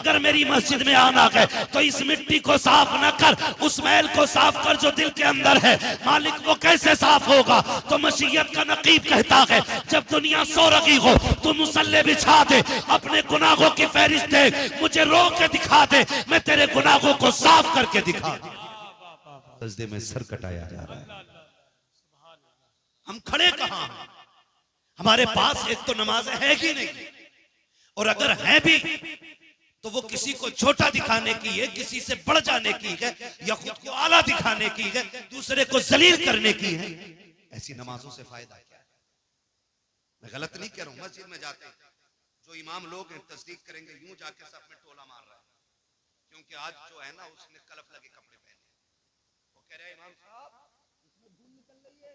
अगर मेरी मस्जिद में आना है तो इस मिट्टी को साफ न कर, उस मैल को साफ कर जो दिल के अंदर है। मालिक वो कैसे साफ होगा? तो मशीयत का नकीब कहता है जब दुनिया सो रही हो तो मुसल्ले बिछा दे, अपने गुनाहों की फहरिस्त दे, मुझे रो के दिखा दे, मैं तेरे गुनाहों को साफ करके दिखा दे। सजदे में सर कटाया जा रहा है। हम खड़े कहां हैं? हमारे पास एक तो नमाज है ही नहीं, और अगर है भी तो वो किसी को छोटा दिखाने की है, किसी से बढ़ जाने की है, या खुद को आला दिखाने की है, दूसरे को जलील करने की है। ऐसी नमाजों से फायदा क्या है? मैं गलत नहीं कह रहा हूं। मस्जिद में जाते हैं जो इमाम लोग हैं तस्दीक करेंगे, यूं जाके सब में टोला मार रहा है, क्योंकि आज जो है ना उसने कलफ लगे कपड़े पहने, वो कह रहा है इमाम साहब इसमें धूल निकल रही है,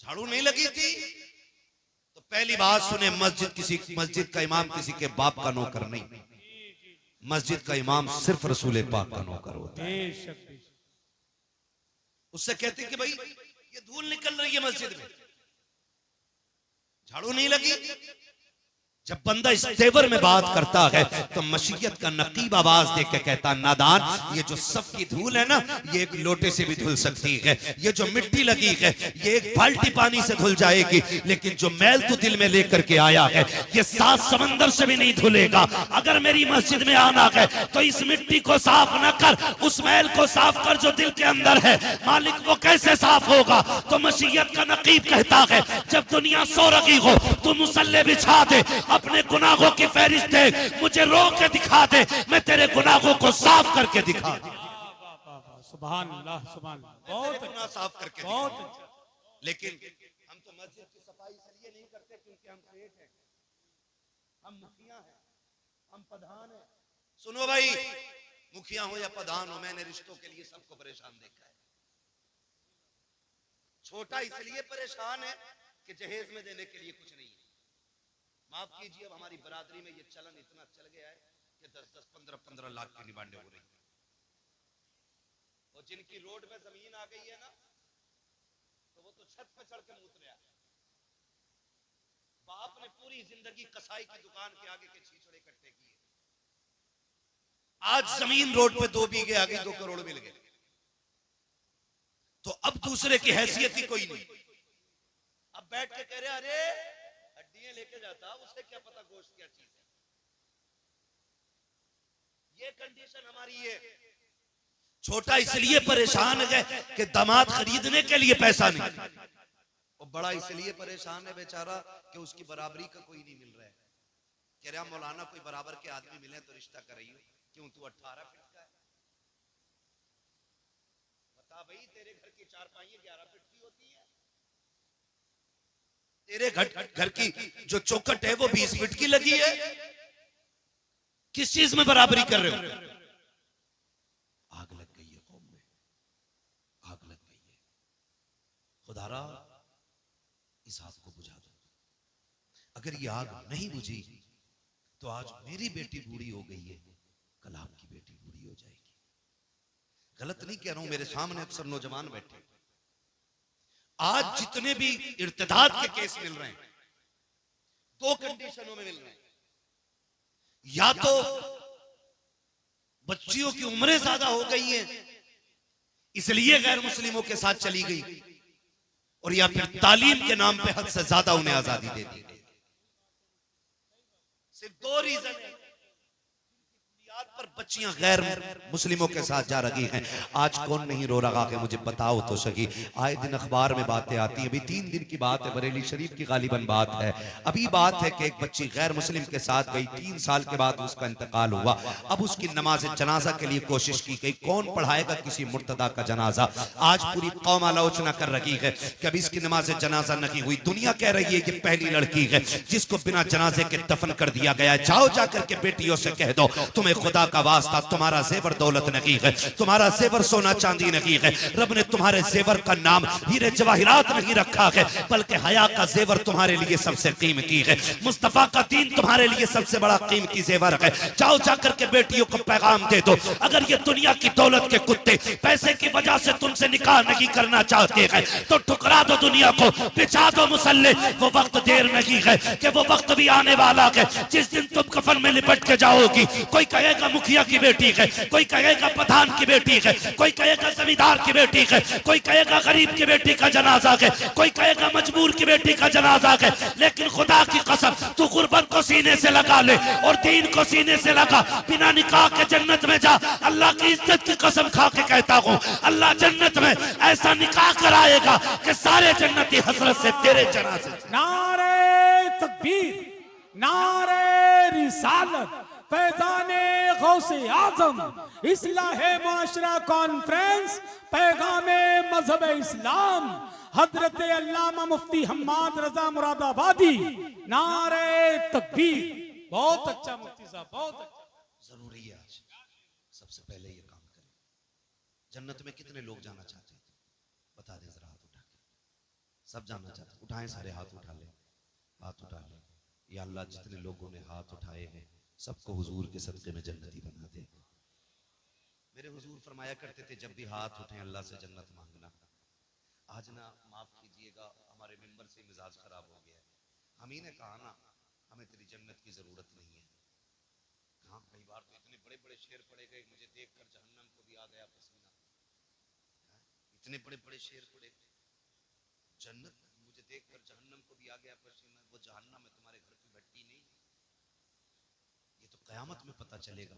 झाड़ू नहीं लगी थी। तो पहली बात सुने, मस्जिद का इमाम किसी के बाप का नौकर नहीं, मस्जिद का इमाम सिर्फ रसूल पाक का नौकर होता है। उससे कहते कि भाई ये धूल निकल रही है मस्जिद में, झाड़ू नहीं लगी। जब बंदा इस तेवर में बात करता है तो मशीयत का नकीब आवाज दे के कहता, नादान, ये जो सब की धूल है ना, ये एक लोटे से भी धुल सकती है, ये जो मिट्टी लगी है ये एक बाल्टी पानी से धुल जाएगी, लेकिन जो मैल तू दिल में लेकर के आया है ये 7 समंदर से भी नहीं धुलेगा। अगर मेरी मस्जिद में आना है तो इस मिट्टी को साफ न कर, उस मैल को साफ कर जो दिल के अंदर है। मालिक वो कैसे साफ होगा? तो मशीयत का नकीब कहता है जब दुनिया सो रही हो तो मुसल्ले बिछा दे, अपने गुनाहों की फहरिस्त दे, मुझे रो के दिखा दे, मैं तेरे गुनाहों को साफ करके दिखा दे। सुभान अल्लाह, सुभान अल्लाह, बहुत गुनाह साफ करके बहुत। लेकिन हम तो मस्जिद की सफाई इसलिए नहीं करते क्योंकि हम सेठ हैं, हम मुखिया हैं, हम प्रधान हैं। सुनो भाई, मुखिया हो या प्रधान हो, मैंने रिश्तों के लिए सबको परेशान देखा है। छोटा इसलिए परेशान है कि जहेज में देने के लिए कुछ नहीं है। माफ कीजिए, अब हमारी बरादरी में ये चलन इतना चल गया है कि 10-10, 15-15 लाख की डिमांडें हो रही हैं। और जिनकी रोड में जमीन आ गई है ना, तो वो तो छत पे चढ़ के मूत रहा है। बाप ने पूरी जिंदगी कसाई की दुकान के आगे के छीछड़े इकट्ठे किए, आज जमीन रोड पे 2 बीघे आ गई, 2 करोड़ मिल गए। तो अब दूसरे की हैसियत ही कोई नहीं। अब बैठ के कह रहे अरे हड्डियां लेके जाता, उसे क्या पता गोश्त क्या चीज है। ये कंडीशन हमारी है। छोटा इसलिए परेशान है कि दामाद खरीदने के लिए पैसा नहीं, और बड़ा इसलिए परेशान है बेचारा कि उसकी बराबरी का कोई नहीं मिल रहा है। कह रहा मौलाना कोई बराबर के आदमी मिले तो रिश्ता कराइए। क्यों, तू 18 फीट का है? बता भाई, तेरे घर की चारपाई 11 फीट की होती है, तेरे घर की जो चौखट है वो 20 फीट की लगी है। किस चीज में बराबरी कर रहे हो? आग लग गई है कौम में, आग लग गई है। खुदारा इस आग को बुझा दो। अगर ये आग नहीं बुझी तो आज मेरी बेटी बूढ़ी हो गई है, कल आपकी बेटी बूढ़ी हो जाएगी। गलत नहीं कह रहा हूं, मेरे सामने अक्सर नौजवान बैठे। आज जितने भी इर्तिदाद के केस मिल रहे हैं, 2 कंडीशनों में मिल रहे हैं। या तो बच्चियों की उम्रें ज्यादा हो गई हैं इसलिए गैर मुस्लिमों के साथ चली गई, और या फिर तालीम के नाम पे हद से ज्यादा उन्हें आजादी दे दी गई। सिर्फ 2 रीजन है पर बच्चियां गैर मुस्लिमों के साथ जा रही हैं। आज कौन नहीं रो रहा है, मुझे बताओ तो सही। आए दिन अखबार में बातें आती हैं। अभी 3 दिन की बात है, बरेली शरीफ की गालिबन बात है। अभी बात है कि एक बच्ची गैर मुस्लिम के साथ गई, 3 साल के बाद उसका इंतकाल हुआ। अब उसकी नमाज जनाजा के लिए कोशिश की गई, कौन पढ़ाएगा किसी मुर्तदा का जनाजा। आज पूरी कौम आलोचना कर रही है कि अभी इसकी नमाज जनाजा नहीं हुई। दुनिया कह रही है ये पहली लड़की है जिसको बिना जनाजे के दफन कर दिया गया। जाओ जाकर के बेटियों से कह दो, तुम्हें खुदा का वास्ता, तुम्हारा जेवर दौलत नहीं है, तुम्हारा जेवर सोना चांदी नहीं है, रब ने तुम्हारे जेवर का नाम हीरे जवाहिरात नहीं रखा है, बल्कि हया का जेवर तुम्हारे लिए सबसे कीमती है, मुस्तफा का दीन तुम्हारे लिए सबसे बड़ा कीमती जेवर है। जाओ जाकर के बेटियों को पैगाम दे दो, अगर ये दुनिया की दौलत के कुत्ते पैसे की वजह से तुमसे निकाह नहीं करना चाहते हैं तो ठुकरा दो दुनिया को, बिछा दो मुसल्ले। वो वक्त देर नहीं है कि वो वक्त भी आने वाला है जिस दिन तुम कफन में लिपट के जाओगी। कोई कहेगा मुखिया की बेटी है, कोई कहेगा प्रधान की बेटी है, कोई कहेगा जमींदार की बेटी है, कोई कहेगा गरीब की बेटी का जनाजा है, कोई कहेगा मजबूर की बेटी का जनाजा है। लेकिन खुदा की कसम तू गुर्बत को सीने से लगा ले और दीन को सीने से लगा, बिना निकाह के जन्नत में जा। अल्लाह की इज्जत की कसम खा के कहता हूँ, अल्लाह जन्नत में ऐसा निकाह कराएगा कि सारे जन्नती हसरत से तेरे जनाजे। नारे तकबीर, नारे रिसालत, फैजाने गौसे आजम, इस्लाहे मुआशरा कॉन्फ्रेंस, पैगामे मजहब इस्लाम, हजरत अल्लामा मुफ्ती हम्माद रजा मुरादाबादी। नारे तकबीर। बहुत अच्छा मुफ्ती साहब, बहुत अच्छा। जरूरी है आज सबसे पहले ये काम करें। जन्नत में कितने लोग जाना चाहते हैं बता दें जरा, हाथ उठा के। सब जाना चाहते हैं? उठाएं, सारे हाथ उठा लें, हाथ उठा लें। या अल्लाह जितने लोगों ने हाथ उठाए हैं सबको हुजूर के सदक़े में जन्नती बना दे। मेरे हुजूर फरमाया करते थे जब भी हाथ उठे अल्लाह से जन्नत मांगना। आज ना माफ कीजिएगा हमारे मेंबर से मिजाज खराब हो गया है। हम ही ने कहा ना हमें तेरी जन्नत की जरूरत नहीं है। हाँ, कई बार तो इतने बड़े बड़े शेर पड़े गए, मुझे देखकर जहन्नम को भी आ गया पसीना। इतने बड़े बड़े शेर पड़े, जन्नत मुझे देखकर जहन्नम को भी आ गया पसीना। वो जहन्नम है, तुम्हारे घर की भट्टी नहीं, ये तो कयामत में पता चलेगा।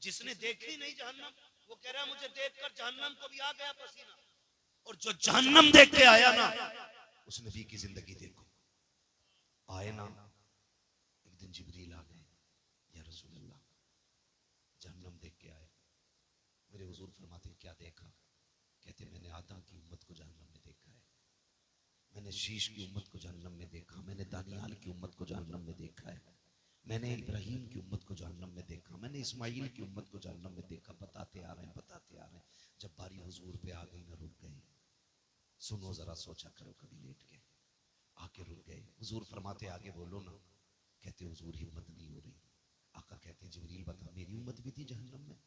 जिसने देखी नहीं जहन्नम वो कह रहा है मुझे देखकर जहन्नम को भी आ गया पसीना, और जो जहन्नम देख के आया ना उस नबी की जिंदगी देखो। आए ना एक दिन जिब्रील आ गए, या रसूल अल्लाह जहन्नम देख के आए। मेरे हुजूर फरमाते क्या देखा? कहते मैंने आदम की उम्मत को जहन्नम में देखा है, मैंने शीश की उम्मत को जहन्नम में देखा, मैंने दानियाल की उम्मत को जहन्नम में देखा है, मैंने इब्राहिम की उम्मत को जहन्नम में देखा, मैंने इस्माइल की उम्मत को जहन्नम में देखा। बताते आ रहे हैं, बताते आ रहे हैं। जब बारी हुजूर पे आ गई ना रुक गए। सुनो जरा, सोचा करो कभी लेट के, आके रुक गए। हुजूर फरमाते आगे बोलो ना। कहते हुजूर हिम्मत नहीं हो रही। आका कहते जिब्रील बता मेरी उम्मत भी थी जहन्नम में।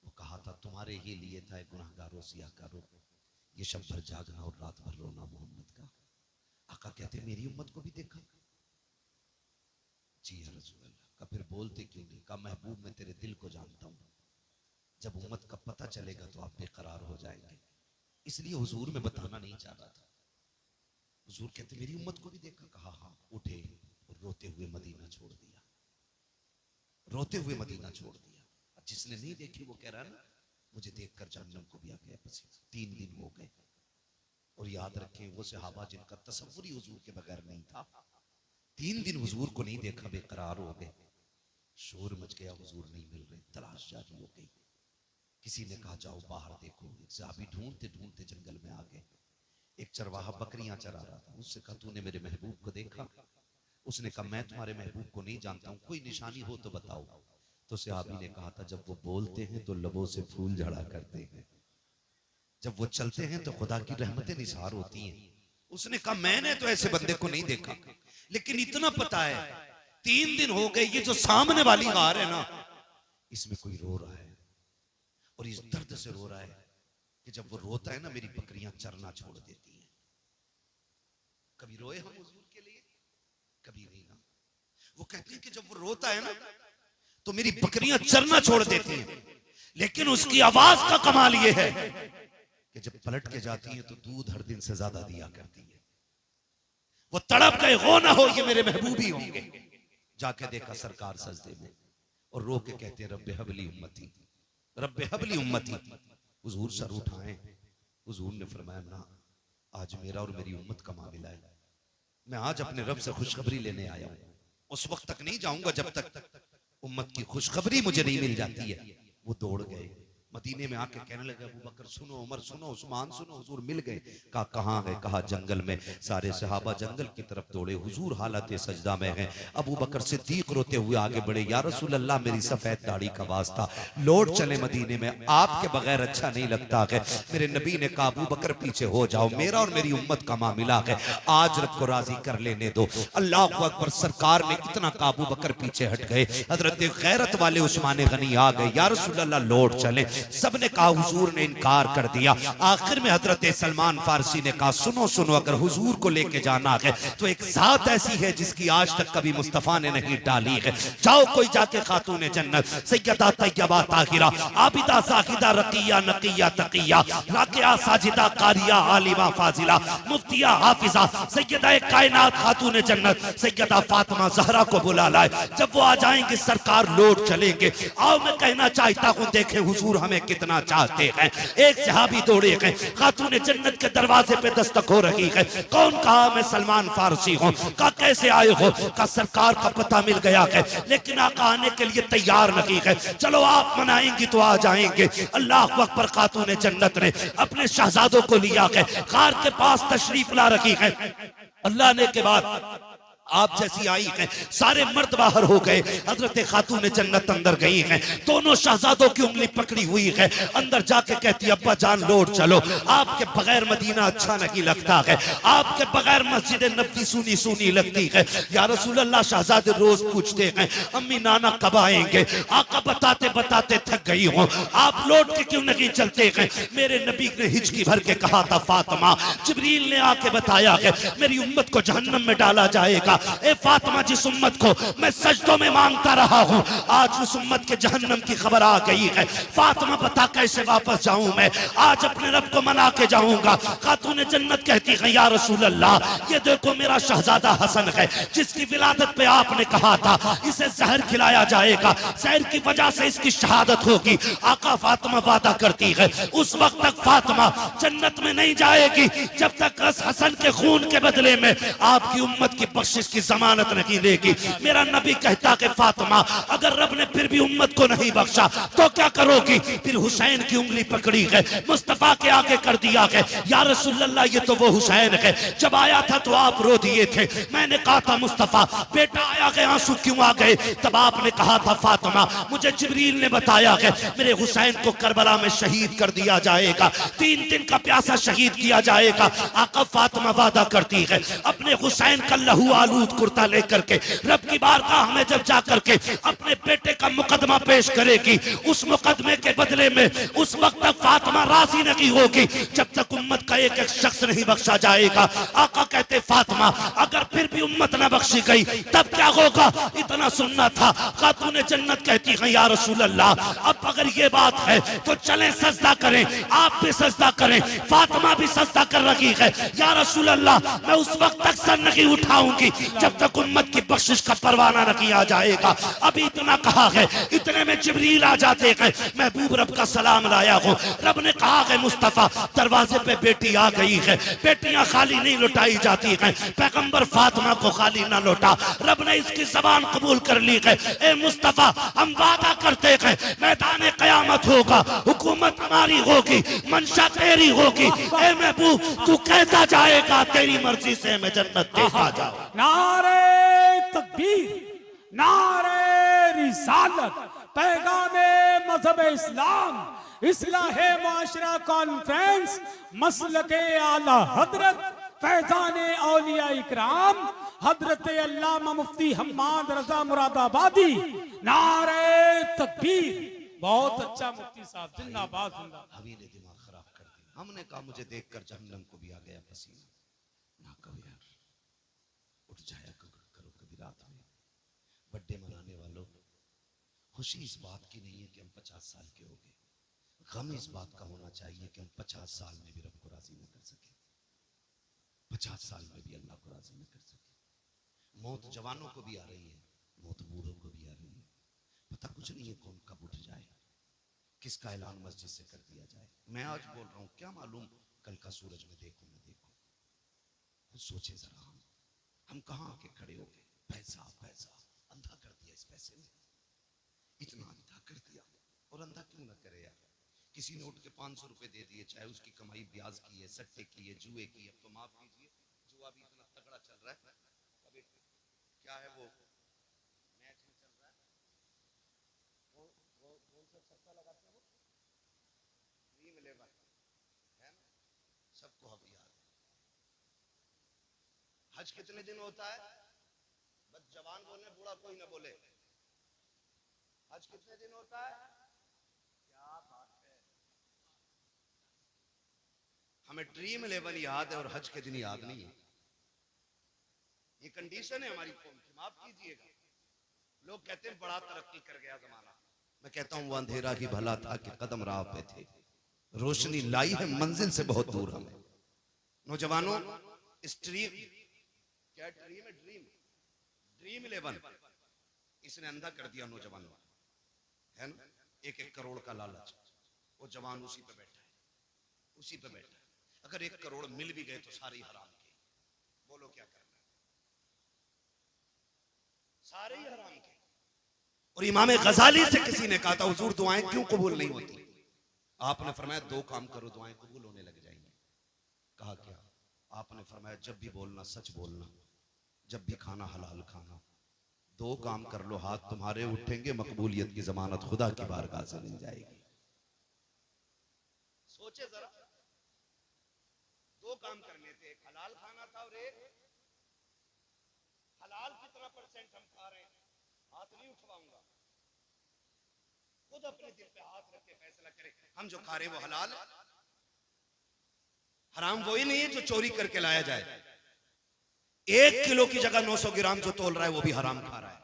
वो कहा था तुम्हारे ही लिए था गुनाहगारों सियाहकारों, ये शब भर जागना और रात भर रोना मोहम्मद का। आका कहते मेरी उम्मत को भी देखा? जी या रसूल अल्लाह। का फिर बोलते क्यों नहीं? का महबूब मैं तेरे दिल को जानता हूं, जब उम्मत का पता चलेगा तो आप बेकरार हो जाएंगे, इसलिए हुजूर में बताना नहीं चाह रहा था। हुजूर कहते मेरी उम्मत को भी देखा? कहा हाँ। उठे और रोते हुए मदीना छोड़ दिया, रोते हुए मदीना छोड़ दिया। जिसने नहीं देखी वो कह रहा है ना मुझे देखकर जहन्नम को भी आ गया पसीना। 3 दिन हो गए। और याद रखें वो सहाबा जिनका तसव्वुर ही हुजूर के बगैर नहीं था, 3 दिन हुजूर को नहीं देखा, बेकरार हो गए। शोर मच गया, हुजूर नहीं मिल रहे, तलाश जारी हो गई। किसी ने कहा जाओ बाहर देखो। एक सहाबी ढूंढते ढूंढते जंगल में आ गए। एक चरवाहा बकरियां चरा रहा था, उससे कहा तूने मेरे महबूब को देखा? उसने कहा मैं तुम्हारे महबूब को नहीं जानता हूं, कोई निशानी हो तो बताओ। तो सहाबी ने कहा था जब वो बोलते हैं तो लबों से फूल झड़ा करते हैं, जब वो चलते हैं तो खुदा की रहमतें निसार होती हैं। उसने कहा मैंने तो ऐसे बंदे को नहीं देखा, लेकिन इतना पता है 3 दिन हो गए ये जो सामने वाली गार है ना इसमें कोई रो रहा है, और इस दर्द से रो रहा है कि जब वो रोता है ना मेरी बकरियां चरना छोड़ देती हैं। कभी रोए हम हुजूर के लिए? कभी नहीं ना। वो कहते हैं कि जब वो रोता है ना तो मेरी बकरियां चरना छोड़ देती हैं, लेकिन उसकी आवाज का कमाल ये है कि जब पलट के जाती हैं तो दूध हर दिन से ज्यादा दिया करती है। वो तड़प गए, हो ना हो ये मेरे महबूब ही होंगे। जाके देखा सरकार सजदे में और रो के कहते हैं रब्बे हबली उम्मती, रब्बे हबली उम्मती। हुजूर सर उठाए, हुजूर ने फरमाया ना आज मेरा और मेरी उम्मत का मामला है, मैं आज अपने रब से खुशखबरी लेने आया हूं। उस वक्त तक नहीं जाऊंगा जब तक उम्मत की खुशखबरी मुझे नहीं मिल जाती है। वो दौड़ गए, मदीने में आके कहने लगे अबू बकर सुनो, उमर सुनो, उस्मान सुनो, हुजूर मिल गए। कहा कहाँ गए? कहा जंगल में। सारे सहाबा जंगल की तरफ दौड़े, हुजूर हालत सजदा में हैं। अबू बकर सिद्दीक रोते हुए आगे बढ़े, या रसूल अल्लाह मेरी सफेद दाढ़ी का वास्ता, लौट चले मदीने में, आपके बगैर अच्छा नहीं लगता है। मेरे नबी ने कहा अबू बकर पीछे हो जाओ, मेरा और मेरी उम्मत का मामला है, आज रब को राजी कर लेने दो। अल्लाह अकबर। सरकार ने इतना काबू बकर पीछे हट गए। हजरत गैरत वाले उस्मान गनी आ गए, या रसूल अल्लाह लौट चले। सबने कहा हुजूर ने इनकार कर दिया। आखिर में हजरत सलमान फारसी ने कहा सुनो सुनो, अगर हुजूर को लेके जाना है तो एक जात ऐसी है जिसकी आज तक कभी मुस्तफा ने नहीं डाली है। जाओ कोई जाके खातून जन्नत सैयदा तैयबा ताहिरा आबिदा जाहिदा रकिया नकिया तकिया राकिया साजिदा कारिया आलिमा फाजिला मुफ्तिया हाफिजा सैयदा कायनात खातून जन्नत सैयदा फातिमा ज़हरा को बुला लाए। जब वो आ जाएंगे सरकार लौट चलेंगे। आओ मैं कहना चाहता हूँ, देखें हुजूर हमें कितना चाहते हैं। एक सहाबी दौड़े गए, खातून जन्नत के दरवाजे पे दस्तक हो रही है। कौन? कहा मैं सलमान फारसी हूँ। कहा कैसे आए हो? कहा सरकार का पता मिल गया है, लेकिन आका आने के लिए तैयार नहीं है। चलो आप मनाएंगी तो आ जाएंगे। अल्लाह अकबर। खातून जन्नत ने अपने शहजादों को लिया है, कार के पास तशरीफ ला रखी है। अल्लाह ने के बाद आप जैसी आई हैं, सारे मर्द बाहर हो गए। हजरत खातून जन्नत अंदर गई हैं, दोनों शहजादों की उंगली पकड़ी हुई है। अंदर जाके कहती अब्बा जान लौट चलो, आपके बगैर मदीना अच्छा नहीं लगता है, आपके बगैर मस्जिद नबी सुनी सुनी लगती है। या रसूल अल्लाह शहजादे रोज पूछते हैं अम्मी नाना कब आएंगे? आका बताते बताते थक गई हूँ, आप लौट के क्यों नहीं चलते हैं? मेरे नबी ने हिचकी भर के कहा था फातिमा, जिब्रील ने आके बताया है मेरी उम्मत को जहन्नम में डाला जाएगा। ए फातिमा, जिस उम्मत को मैं सजदों में मांगता रहा हूं, आज उस उम्मत के जहन्नम की खबर आ गई है। फातिमा बता कैसे वापस जाऊं मैं? आज अपने रब को मना के जाऊंगा। खातून जन्नत कहती है या रसूल अल्लाह, ये देखो मेरा शहजादा हसन है, जिसकी विलादत पे आपने कहा था इसे जहर खिलाया जाएगा, जहर की वजह से इसकी शहादत होगी। आका फातिमा वादा करती है उस वक्त तक फातिमा जन्नत में नहीं जाएगी जब तक उस हसन के खून के बदले में आपकी उम्मत की बख्शिश की जमानत नहीं देगी। मेरा नबी कहता कि फातिमा अगर रब ने फिर भी उम्मत को नहीं बख्शा तो क्या करोगी? फिर हुसैन की उंगली पकड़ी है, मुस्तफा के आगे कर दिया है, या रसूल अल्लाह ये तो वो हुसैन है, जब आया था तो आप रो दिए थे। मैंने कहा था मुस्तफा बेटा आया गए, आंसू क्यों आ गए? तब आपने कहा था फातिमा मुझे जिब्रील ने बताया है मेरे हुसैन को करबला में शहीद कर दिया जाएगा, 3 दिन का प्यासा शहीद किया जाएगा। आका फातिमा वादा करती है अपने हुसैन का लहू आलूद कुर्ता लेकर के रब की बारगाह में जब जाकर के अपने बेटे का मुकदमा पेश करेगी, उस मुकदमे के बदले में उस वक्त तक फातिमा राजी नहीं होगी जब तक उम्मत का एक एक शख्स नहीं बख्शा जाएगा। आका कहते फातिमा अगर फिर भी उम्मत न बख्शी गई तब क्या होगा? इतना सुनना था। खातून जन्नत कहती है या रसूल अल्लाह, अब अगर ये बात है तो चलें सजदा करें, आप भी सजदा करें। फातिमा भी सजदा कर रही है। या रसूल अल्लाह, मैं उस वक्त तक सर नहीं उठाऊंगी जब तक उम्मत की बख्शिश का परवाना न किया जाएगा। अभी इतना कहा है, इतने में जिब्रील आ जाते हैं, महबूब रब का सलाम लाया हूं। रब ने कहा है मुस्तफा दरवाजे पे बेटी आ गई है, बेटियां खाली नहीं लौटाई जाती हैं, पैगंबर फातिमा को खाली ना लौटा। रब ने इसकी जबान कबूल कर ली है। ए मुस्तफा हम वादा करते हैं मैदान कयामत होगा, हुकूमत हमारी होगी, मंशा तेरी होगी। ए महबूब तू कहता जाएगा तेरी मर्जी से मैं जन्नत देता जाऊं। नारे तकबीर, नारे रिसालत, पैगामे मजहब इस्लाम, इस्लाहे मुआशरा कॉन्फ्रेंस, मसलके आला हजरत फैजाने औलिया इकराम हजरत अल्लामा मुफ्ती हम्माद रजा मुरादाबादी। नारे तकबीर। बहुत अच्छा मुफ्ती साहब, जिंदाबाद जिंदाबाद। अभी ने दिमाग खराब कर दिया। हमने कहा मुझे देखकर जहन्नम को भी आ गया पसीना। ना कहो यार, उठ जाया करो कभी रात में। बर्थडे मनाने वालों, खुशी इस बात की नहीं है कि हम 50 साल के हो गए, गम इस बात का होना चाहिए कि हम 50 साल में भी रब को राजी न कर सके, 50 साल में भी अल्लाह को राजी न कर सके। मौत जवानों को भी आ रही है, मौत बूढ़ों को भी आ रही है। पता कुछ नहीं है कौन कब उठ जाए, किसका ऐलान मस्जिद से कर दिया जाए। मैं आज बोल रहा हूं, क्या मालूम कल का सूरज में देखो न देखो। सोचे जरा, हम कहां आके खड़े हो गए। पैसा पैसा अंधा कर दिया, इस पैसे ने इतना अंधा कर दिया। और अंधा क्यों ना करे यार, किसी ने उठ के 500 रुपए दे दिए, चाहे उसकी कमाई ब्याज की है, सट्टे की है, जुए की है। अब तो माफ कीजिए, जुआ भी इतना तगड़ा चल रहा है। अभी क्या है वो मैच में चल रहा है, वो कौन सा छक्का लगाते हैं, वो ड्रीम 11 है ना, सबको अब याद है। हज कितने दिन होता है? बस जवान बोले, बूढ़ा कोई ना बोले। हज कितने दिन होता है? क्या बात है, हमें ड्रीम 11 याद है और हज के दिन याद नहीं है। ये कंडीशन है हमारी कौम की, माफ कीजिएगा। लोग कहते हैं बड़ा तरक्की कर गया जमाना, मैं कहता हूं वो अंधेरा ही भला था कि कदम राह पे थे, रोशनी लाई है मंजिल से बहुत दूर हमें। नौजवानों, इस ड्रीम, क्या ड्रीम है, ड्रीम 11 इसने अंधा कर दिया नौजवानों, है ना। 1-1 करोड़ का लालच, वो जवान उसी पे बैठा है, उसी पे बैठा है। अगर 1 करोड़ मिल भी गए तो सारे ही हराम के, बोलो क्या करना है, सारे ही हराम के। और इमाम गजाली से किसी ने कहा था, हुजूर दुआएं क्यों कबूल नहीं होती? आपने फरमाया 2 काम करो दुआएं कबूल होने लग जाएंगी। कहा क्या? आपने फरमाया जब भी बोलना सच बोलना, जब भी खाना हलाल खाना। 2 काम कर लो, हाथ तुम्हारे उठेंगे, मकबूलियत की जमानत खुदा की बारगाह से मिल जाएगी। सोचे जरा, 2 काम करने थे, एक हलाल खाना था और एक हलाल कितना % हम खा रहे हैं, हाथ नहीं उठवाऊंगा, खुद अपने दिल पे हाथ रख के फैसला करें, हम जो खा रहे हैं वो हलाल है। हराम वही नहीं है जो चोरी करके लाया जाए। 1 किलो की जगह 900 ग्राम जो तोल रहा है वो भी हराम खा रहा है।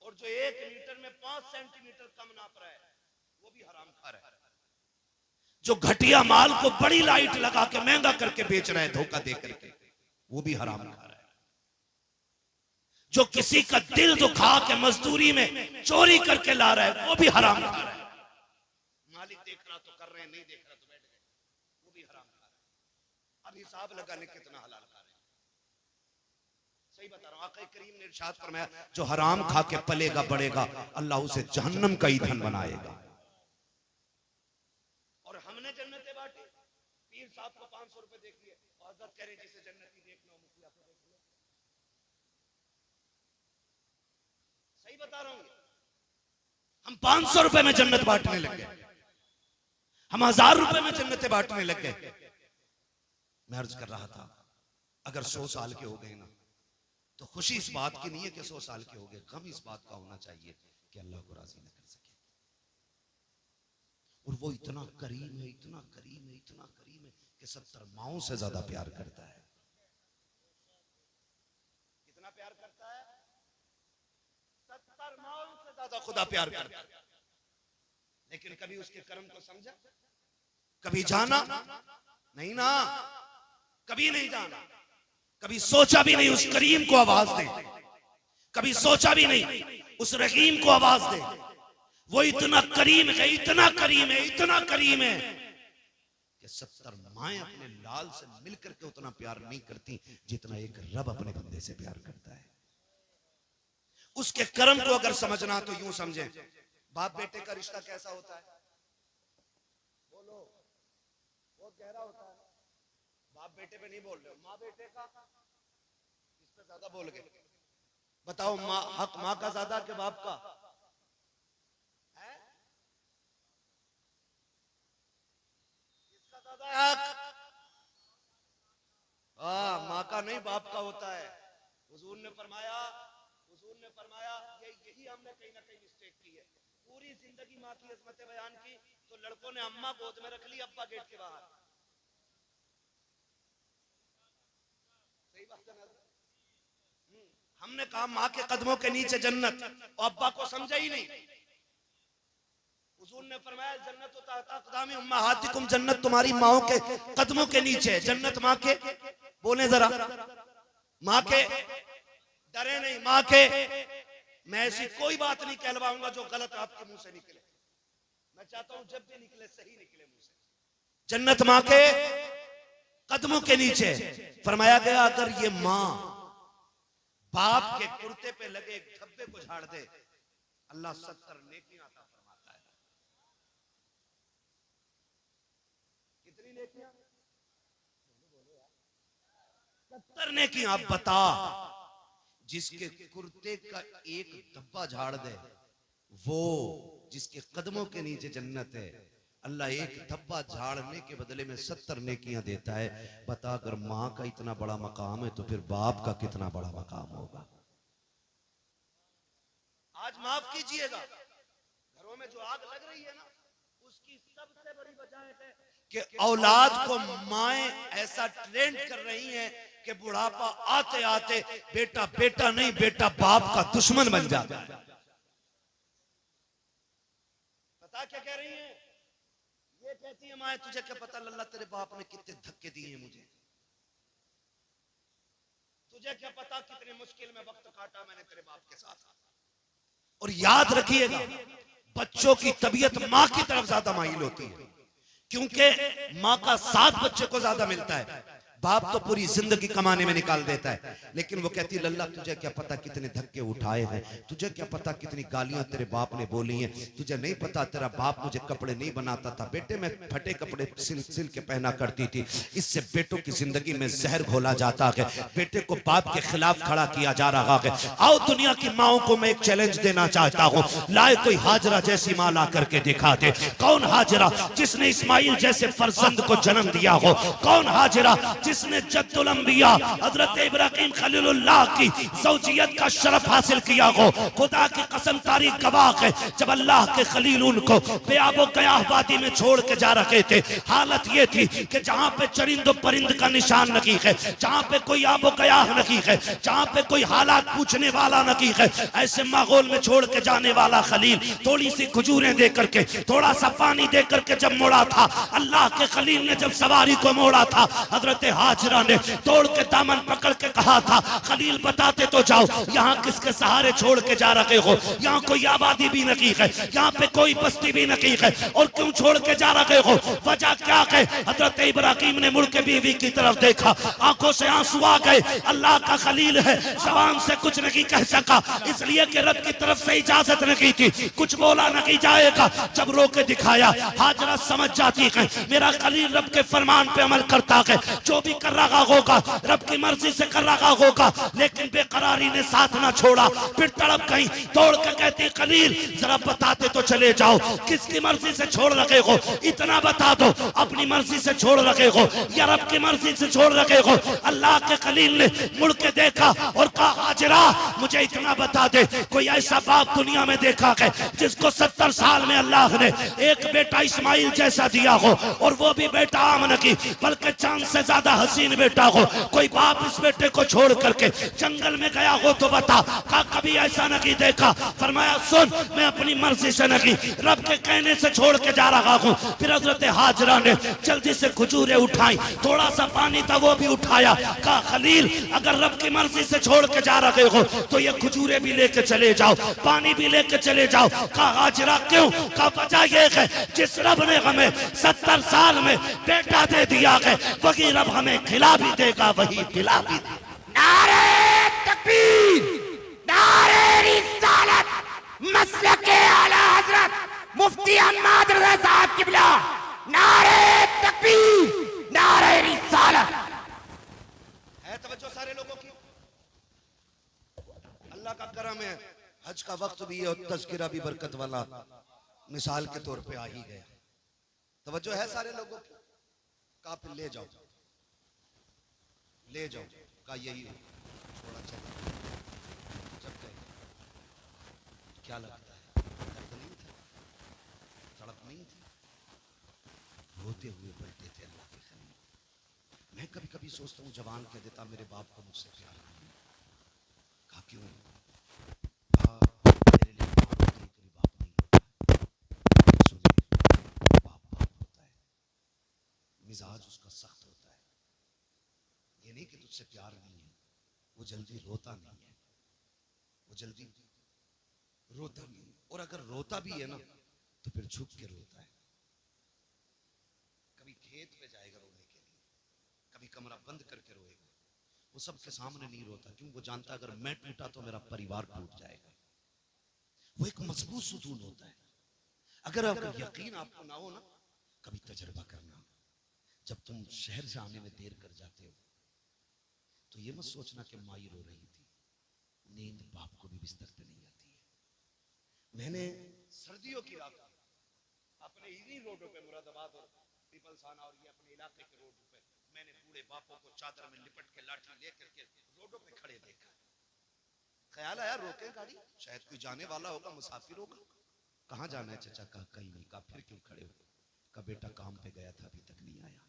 और जो 1 लीटर में 5 सेंटीमीटर कम नाप रहा है वो भी हराम खा रहा है। जो घटिया माल को बड़ी लाइट लगा के महंगा करके बेच रहा है धोखा दे करके, वो भी हराम खा रहा है। जो किसी का दिल दुखा के मजदूरी में चोरी करके ला रहा है वो भी हराम खा रहा है। मालिक देख रहा तो कर रहे हैं, नहीं देख रहा तो बैठ गए, वो भी हराम खा रहा है। अब हिसाब लगाने कितना हलाल खा रहे हैं। सही बता रहा हूं, आका करीम ने इरशाद फरमाया जो हराम खा के पलेगा बढ़ेगा, अल्लाह उसे जहन्नम का ईंधन बनाएगा। और हमने जन्नतें बांटी, पीर साहब को 500 रुपए देख लिए, हजरत कह रहे जिसे जन्नती देखना हो मुफ्ती आपको देख लो। सही बता रहा हूं, हम 500 रुपए में जन्नत बांटने लग गए, हम 1000 रुपए में जन्नतें बांटने लग गए। मैं अर्ज कर रहा था, अगर 100 साल के हो गए ना तो खुशी इस बात की नहीं है कि 100 साल के हो गए, गम इस बात का होना चाहिए कि अल्लाह को राजी न कर सके। और वो इतना करीम है, इतना करीम है, इतना करीम है कि 70 माओं से ज्यादा प्यार करता है। कितना प्यार करता है? 70 माओं से ज्यादा खुदा प्यार करता है। लेकिन कभी उसके कर्म को समझा? कभी जाना? नहीं ना, कभी नहीं जाना, कभी सोचा भी नहीं उस करीम को आवाज दे, कभी सोचा भी नहीं उस रहीम को आवाज दे। वो इतना करीम है, इतना करीम है, इतना करीम है कि 70 माएं अपने लाल से मिलकर के उतना प्यार नहीं करती जितना एक रब अपने बंदे से प्यार करता है। उसके कर्म को अगर समझना तो यूं समझें, बाप बेटे का रिश्ता कैसा होता है? बोलो, बहुत गहरा होता है। बाप बेटे पे नहीं बोल रहे हो, माँ बेटे का, इस पे ज्यादा बोल गए। बताओ, माँ, हक माँ का ज्यादा के बाप का है? किसका ज्यादा है हक? माँ का नहीं, बाप का होता है। हुजूर ने फरमाया यही हमने कहीं ना कहीं मिस्टेक की है। पूरी जिंदगी माँ की अजमतें बयान की तो लड़कों ने अम्मा गोद में रख ली, अब्बा गेट के बाहर। सही बात है ना? हमने कहा माँ के कदमों के नीचे जन्नत, और अब्बा को समझा ही नहीं। हुजूर ने फरमाया जन्नत तहत अक़दामी उम्महातिकुम, जन्नत तुम्हारी माओं के कदमों के नीचे है। जन्नत माँ के, बोले जरा, माँ के, डरे नहीं, माँ के। मैं ऐसी कोई बात नहीं कहलवाऊंगा जो गलत आपके मुंह से निकले। मैं चाहता हूं जब भी निकले सही निकले मुंह से। जन्नत माँ के कदमों के नीचे। फरमाया गया अगर ये माँ बाप के कुर्ते पे लगे धब्बे को झाड़ दे, अल्लाह 70 नेकियां अता फरमाता है। कितनी नेकियां? 70 नेकियां। आप बता, जिसके कुर्ते का एक धब्बा झाड़ दे, वो जिसके कदमों के नीचे जन्नत है, अल्लाह एक धब्बा झाड़ने के बदले में 70 नेकियां देता है। बता, अगर मां का इतना बड़ा मकाम है तो फिर बाप का कितना बड़ा मकाम होगा। आज माफ कीजिएगा, घरों में जो आग लग रही है ना, उसकी सबसे बड़ी वजह है कि औलाद को माएं ऐसा ट्रेंड कर रही हैं कि बुढ़ापा आते आते बेटा बेटा नहीं, बेटा बाप का दुश्मन बन जाता है। पता क्या कह रही हैं? ये कहती है माए, तुझे क्या पता लल्ला तेरे बाप ने कितने धक्के दिए मुझे, तुझे क्या पता कितनी मुश्किल में वक्त काटा मैंने तेरे बाप के साथ। और याद रखिएगा, बच्चों की तबीयत मां की तरफ ज्यादा माइल होती है, क्योंकि मां का साथ बच्चे को ज्यादा मिलता है। बाप तो पूरी जिंदगी कमाने में निकाल देता है, लेकिन वो कहती है लल्ला तुझे क्या पता कितने धक्के उठाए हैं, तुझे क्या पता कितनी गालियां तेरे बाप ने बोली हैं, तुझे नहीं पता तेरा बाप मुझे कपड़े नहीं बनाता था बेटे, मैं फटे कपड़े सिल सिल के पहना करती थी। इससे बेटों की जिंदगी में जहर घोला जाता है, बेटे को बाप के खिलाफ खड़ा किया जा रहा है। आओ दुनिया की माओ को मैं एक चैलेंज देना चाहता हूँ, लाए कोई हाजरा जैसी मां ला करके दिखा दे। कौन हाजरा जिसने इस्माइल जैसे फर्जंद को जन्म दिया हो? कौन हाजरा जिसने जद्दुल अंबिया हजरत इब्राहिम खलीलुल्लाह की ज़ौजियत का शरफ हासिल किया हो? खुदा की कसम तारीख गवाह है, जब अल्लाह के खलील उनको बेआबो गयाह वादी में छोड़ के जा रहे थे, हालत ये थी कि जहां पे चरिंद परिंद का निशान नहीं है, जहां पे कोई आबो गयाह नहीं है, जहां पे कोई हालात पूछने वाला नहीं है, ऐसे माहौल में छोड़ के जाने वाला खलील थोड़ी सी खजूरें दे करके, थोड़ा सा पानी दे करके जब मोड़ा था, अल्लाह के खलील ने जब सवारी को मोड़ा था, हजरत हाजरा ने तोड़ के दामन पकड़ के कहा था, खलील बताते तो जाओ यहाँ किसके सहारे छोड़ के जा रहे हो? यहाँ कोई आबादी भी नहीं है, यहाँ पे कोई बस्ती भी नहीं है, और क्यों छोड़ के जा रहे हो? वजह क्या है? हजरत इब्राहिम ने मुड़ के बीवी की तरफ देखा, आंखों से आंसू आ गए। अल्लाह का खलील है, जबान से कुछ नहीं कह सका, इसलिए कि रब की तरफ से इजाजत नहीं थी, कुछ बोला नहीं जाएगा। जब रो के दिखाया, हाजरा समझ जाती है मेरा खलील रब के फरमान पे अमल करता है, जो भी कर रहा होगा रब की मर्जी से कर रहा होगा। लेकिन बेकरारी ने साथ ना छोड़ा, फिर तड़प गई, तोड़ के कहती खलील जरा बताते तो चले जाओ किसकी मर्जी से छोड़ रखे हो, इतना बता दो, अपनी मर्जी से छोड़ रखे हो या रब की मर्जी से छोड़ रखे हो? अल्लाह के खलील ने मुड़ के देखा और कहा हाजरा मुझे इतना बता दे, कोई ऐसा बाप दुनिया में देखा है जिसको 70 साल में अल्लाह ने एक बेटा इस्माइल जैसा दिया हो, और वो भी बेटा आम नहीं बल्कि चांद से ज्यादा हसीन बेटा हो? कोई बाप इस बेटे को छोड़ करके जंगल में गया हो तो बता। कहा कभी ऐसा नहीं देखा। फरमाया सुन, मैं अपनी मर्जी से नहीं रब के कहने से छोड़ के जा रहा हूँ। फिर हजरत हाजरा ने जल्दी से खजूरें उठाई, थोड़ा सा पानी था वो भी उठाया, कहा खलील अगर रब की मर्जी से छोड़ के जा रहे हो तो ये खजूरें भी लेके चले जाओ, पानी भी लेके चले जाओ। कहा हाजरा क्यों? कहा वजह ये है जिस रब ने हमें 70 साल में बेटा दे दिया है, वही रब हमें खिला भी देगा, वही पिला भी देगा। नारे तकबीर, नारे रिसालत, मसलके आला हजरत मुफ्ती अहमद रजा साहब किबला, नारे तकबीर, नारे रिसालत। है तवज्जो सारे लोगों की? अल्लाह का करम है, हज का वक्त भी है और तज़किरा भी बरकत वाला मिसाल के तौर पे आ ही गया। तवज्जो है सारे लोगों की? कहा फिर ले जाओ, ले जाओ। कहा यही छोड़ा चला। जब गए क्या लगता है? दर्द नहीं था, तड़प नहीं थी, रोते हुए बैठे थे अल्लाह के खलील। मैं कभी कभी सोचता हूँ जवान कह देता मेरे बाप को मुझसे प्यार नहीं। कहा क्यों? कहा मेरे लिए बाप के करीब बाप नहीं होता, सुनिए बाप बाप होता है, मिजाज उसका सख्त होता है। ये नहीं कि तुझसे प्यार नहीं है, वो जल्दी रोता नहीं है, वो जल्दी रोता नहीं है, और अगर रोता भी है ना तो फिर झुक के रोता है। कभी खेत पे जाएगा रोने के लिए, कभी कमरा बंद करके रोएगा। वो सबके सामने नहीं रोता, क्यों? वो जानता अगर मैं टूटा तो मेरा परिवार टूट जाएगा। वो एक मजबूत सुकून होता है। अगर आपका यकीन आपको ना हो ना, कभी तजर्बा करना, जब तुम शहर से आने में देर कर जाते हो तो ये मत सोचना कि माई रो रही थी, नींद बाप को भी बिस्तर पे नहीं आती है। मैंने सर्दियों की रात अपने इन्हीं रोडों पे, मुरादाबाद और पीपल्स आना और ये अपने इलाके के रोडों पे, मैंने बूढ़े बापों को चादर में लिपट के लाठी लेकर के रोडों पे खड़े देखा। ख्याल आया रोके गाड़ी, शायद कोई जाने वाला होगा, मुसाफिर होगा। कहाँ जाना है चाचा? कहा कहीं नहीं। कहा फिर क्यों खड़े हो? कहा बेटा काम पे गया था, अभी तक नहीं आया।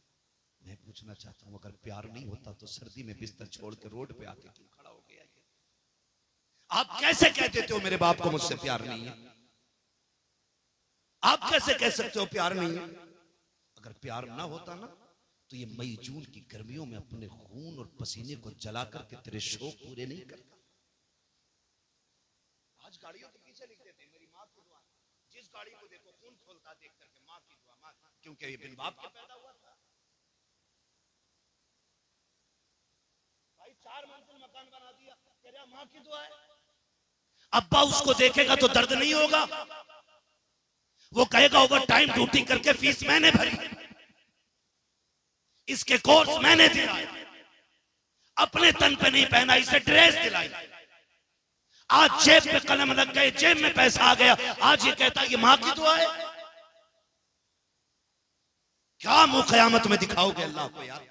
मैं पूछना चाहता हूँ, अगर प्यार नहीं होता तो सर्दी में बिस्तर छोड़ के रोड पे आके क्यों खड़ा हो गया? आप कैसे कह देते हो मेरे बाप को मुझसे प्यार नहीं है? आप कैसे कह सकते हो प्यार नहीं है? अगर प्यार ना होता ना तो ये मई जून की गर्मियों में अपने खून और पसीने को जला करके तेरे शौक पूरे नहीं करता। आज गाड़ियों के पीछे लिख देते मेरी माँ की दुआ, जिस गाड़ी को देखो खून खोलता देख करके माँ की दुआ, माँ, क्योंकि ये बिन बाप के पैदा हुआ था। भाई 4 मंजिल मकान बना दिया, कह रहा माँ की दुआ है। अब्बा उसको देखेगा तो दर्द नहीं होगा? वो कहेगा ओवर टाइम ड्यूटी करके फीस मैंने भरी, इसके कोर्स मैंने दिलाए, अपने तन पे नहीं पहना, इसे ड्रेस दिलाई। आज जेब पे कलम लग गए, जेब में पैसा आ गया, आज ये कहता ये माँ की दुआ है। क्या मुंह कयामत में दिखाओगे अल्लाह को यार?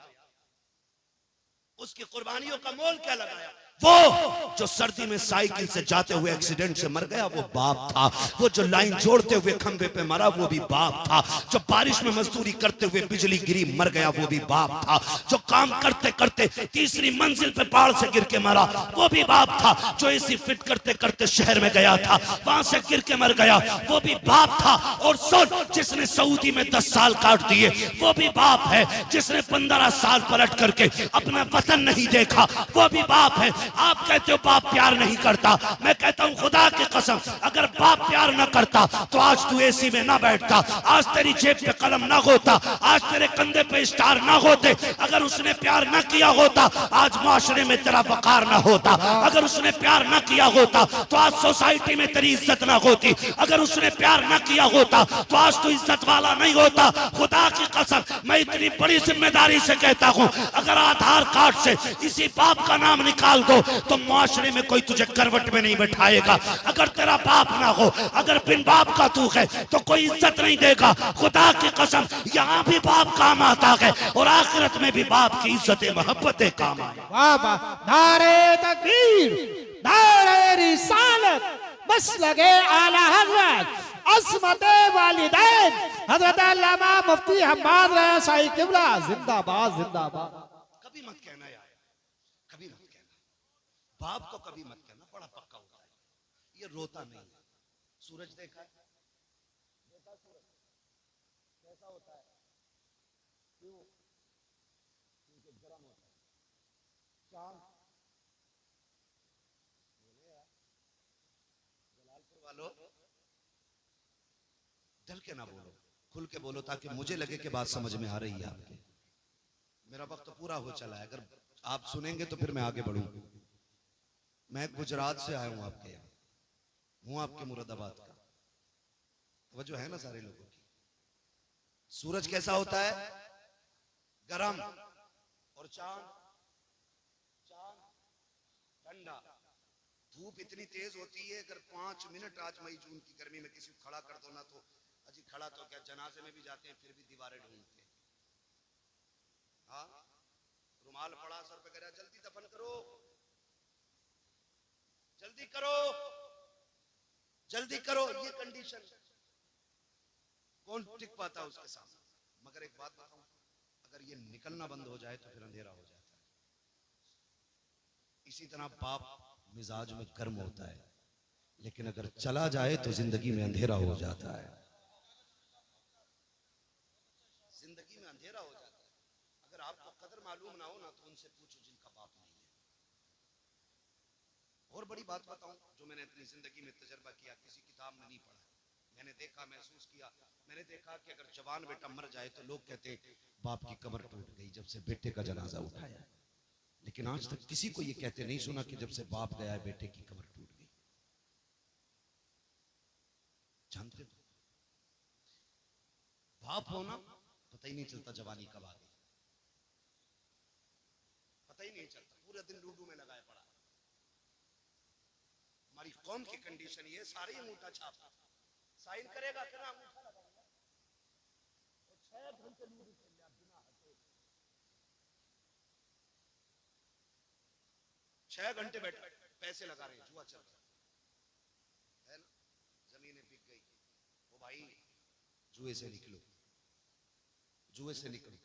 उसकी कुर्बानियों का मोल क्या लगाया? वो जो सर्दी में साइकिल से जाते हुए एक्सीडेंट से मर गया वो बाप था। वो जो लाइन जोड़ते हुए खंबे पे मरा वो भी बाप था। जो बारिश में मजदूरी करते हुए बिजली गिरी मर गया वो भी बाप था। जो काम करते करते 3री मंजिल पे पहाड़ से गिर के मरा वो भी बाप था। जो एसी फिट करते करते शहर में गया था वहां से गिर के मर गया वो भी बाप था। और सुन, जिसने सऊदी में 10 साल काट दिए वो भी बाप है। जिसने 15 साल पलट करके अपना वतन नहीं देखा वो भी बाप है। आप कहते हो बाप प्यार नहीं करता, मैं कहता हूं खुदा की कसम अगर बाप प्यार न करता तो आज तू एसी में ना बैठता, आज तेरी जेब पे कलम ना होता, आज तेरे कंधे पे स्टार ना होते। अगर उसने प्यार न किया होता आज माशरे में तेरा वकार ना होता। अगर उसने प्यार न किया होता तो आज सोसाइटी में तेरी इज्जत ना होती। अगर उसने प्यार न किया होता तो आज तू इज्जत वाला नहीं होता। खुदा की कसम मैं इतनी बड़ी जिम्मेदारी से कहता हूं, अगर आधार कार्ड से इसी बाप का नाम निकाल दो तो मुआशरे में कोई तुझे करवट में नहीं बैठाएगा। अगर तेरा बाप ना हो, अगर बिन बाप का तू है तो कोई इज्जत नहीं देगा। खुदा की कसम यहाँ भी बाप काम आता है और आखिरत में भी बाप की इज्जत मोहब्बतें काम आए। वाह वाह, नारे तकबीर, नारे रिसालत, बस लगे आला हजरत अस्मत वालिदैन हजरत अल्लामा मुफ्ती हम्माद रज़ा साहिब किबला जिंदाबाद जिंदाबाद। कभी मत कहना यार, कभी मत कहना, बाप को कभी मत कहना, बड़ा पक्का होता है, ये रोता नहीं है। सूरज देखा है? देखा सूरज कैसा होता है? क्यों? क्योंकि गर्म होता है। चांद बोले यार, जलालपुर वालों डर के ना बोलो, खुल के बोलो ताकि मुझे लगे कि बात समझ में आ रही है आपके। मेरा वक्त तो पूरा हो चला है, अगर आप सुनेंगे तो फिर मैं आगे बढ़ूंगा। मैं गुजरात से आया हूं आपके यहाँ, हूं आपके मुरादाबाद का। वजह है ना सारे लोगों की। सूरज कैसा होता है? गरम। और चांद? चांद ठंडा। धूप इतनी तेज होती है अगर 5 मिनट आज मई जून की गर्मी में किसी को खड़ा कर दो ना तो अजी खड़ा तो क्या, जनाजे में भी जाते हैं फिर भी दीवारें ढूंढते हैं। हाँ, रुमाल पड़ा सर पे, कह रहा जल्दी दफन करो, जल्दी करो, जल्दी करो। ये कंडीशन कौन टिक पाता उसके सामने? मगर एक बात बताऊं, अगर ये निकलना बंद हो जाए तो फिर अंधेरा हो जाता है। इसी तरह बाप मिजाज में गर्म होता है लेकिन अगर चला जाए तो जिंदगी में अंधेरा हो जाता है। जिंदगी में अंधेरा हो जाता है। अगर आपको कदर मालूम ना हो ना तो उनसे पूछो जिनका बाप नहीं है। और बड़ी बात बताऊं जो मैंने अपनी जिंदगी में तजर्बा किया, किसी किताब में नहीं पढ़ा, मैंने देखा, महसूस किया। मैंने देखा कि अगर जवान बेटा मर जाए तो लोग कहते हैं बाप की कमर टूट गई जब से बेटे का जनाजा उठाया, लेकिन आज तक किसी को यह कहते नहीं सुना कि जब से बाप गया है बेटे की कमर टूट गई। जानते हो, बाप हो ना, पता ही नहीं चलता जवानी कब आ गई, पता ही नहीं चलता, पूरे दिन लूडो में लगाया पड़ा। हमारी कौम की कंडीशन ये, सारे अंगूठा छाप साइन करेगा कि ना अंगूठा लगाएगा, और 6 घंटे लूडो खेल लिया बिना हटे, 6 घंटे बैठे पैसे लगा रहे हैं, जुआ चल रहा है ना, जमीनें बिक गई। ओ भाई जुए से निकलो, जुए से निकलो।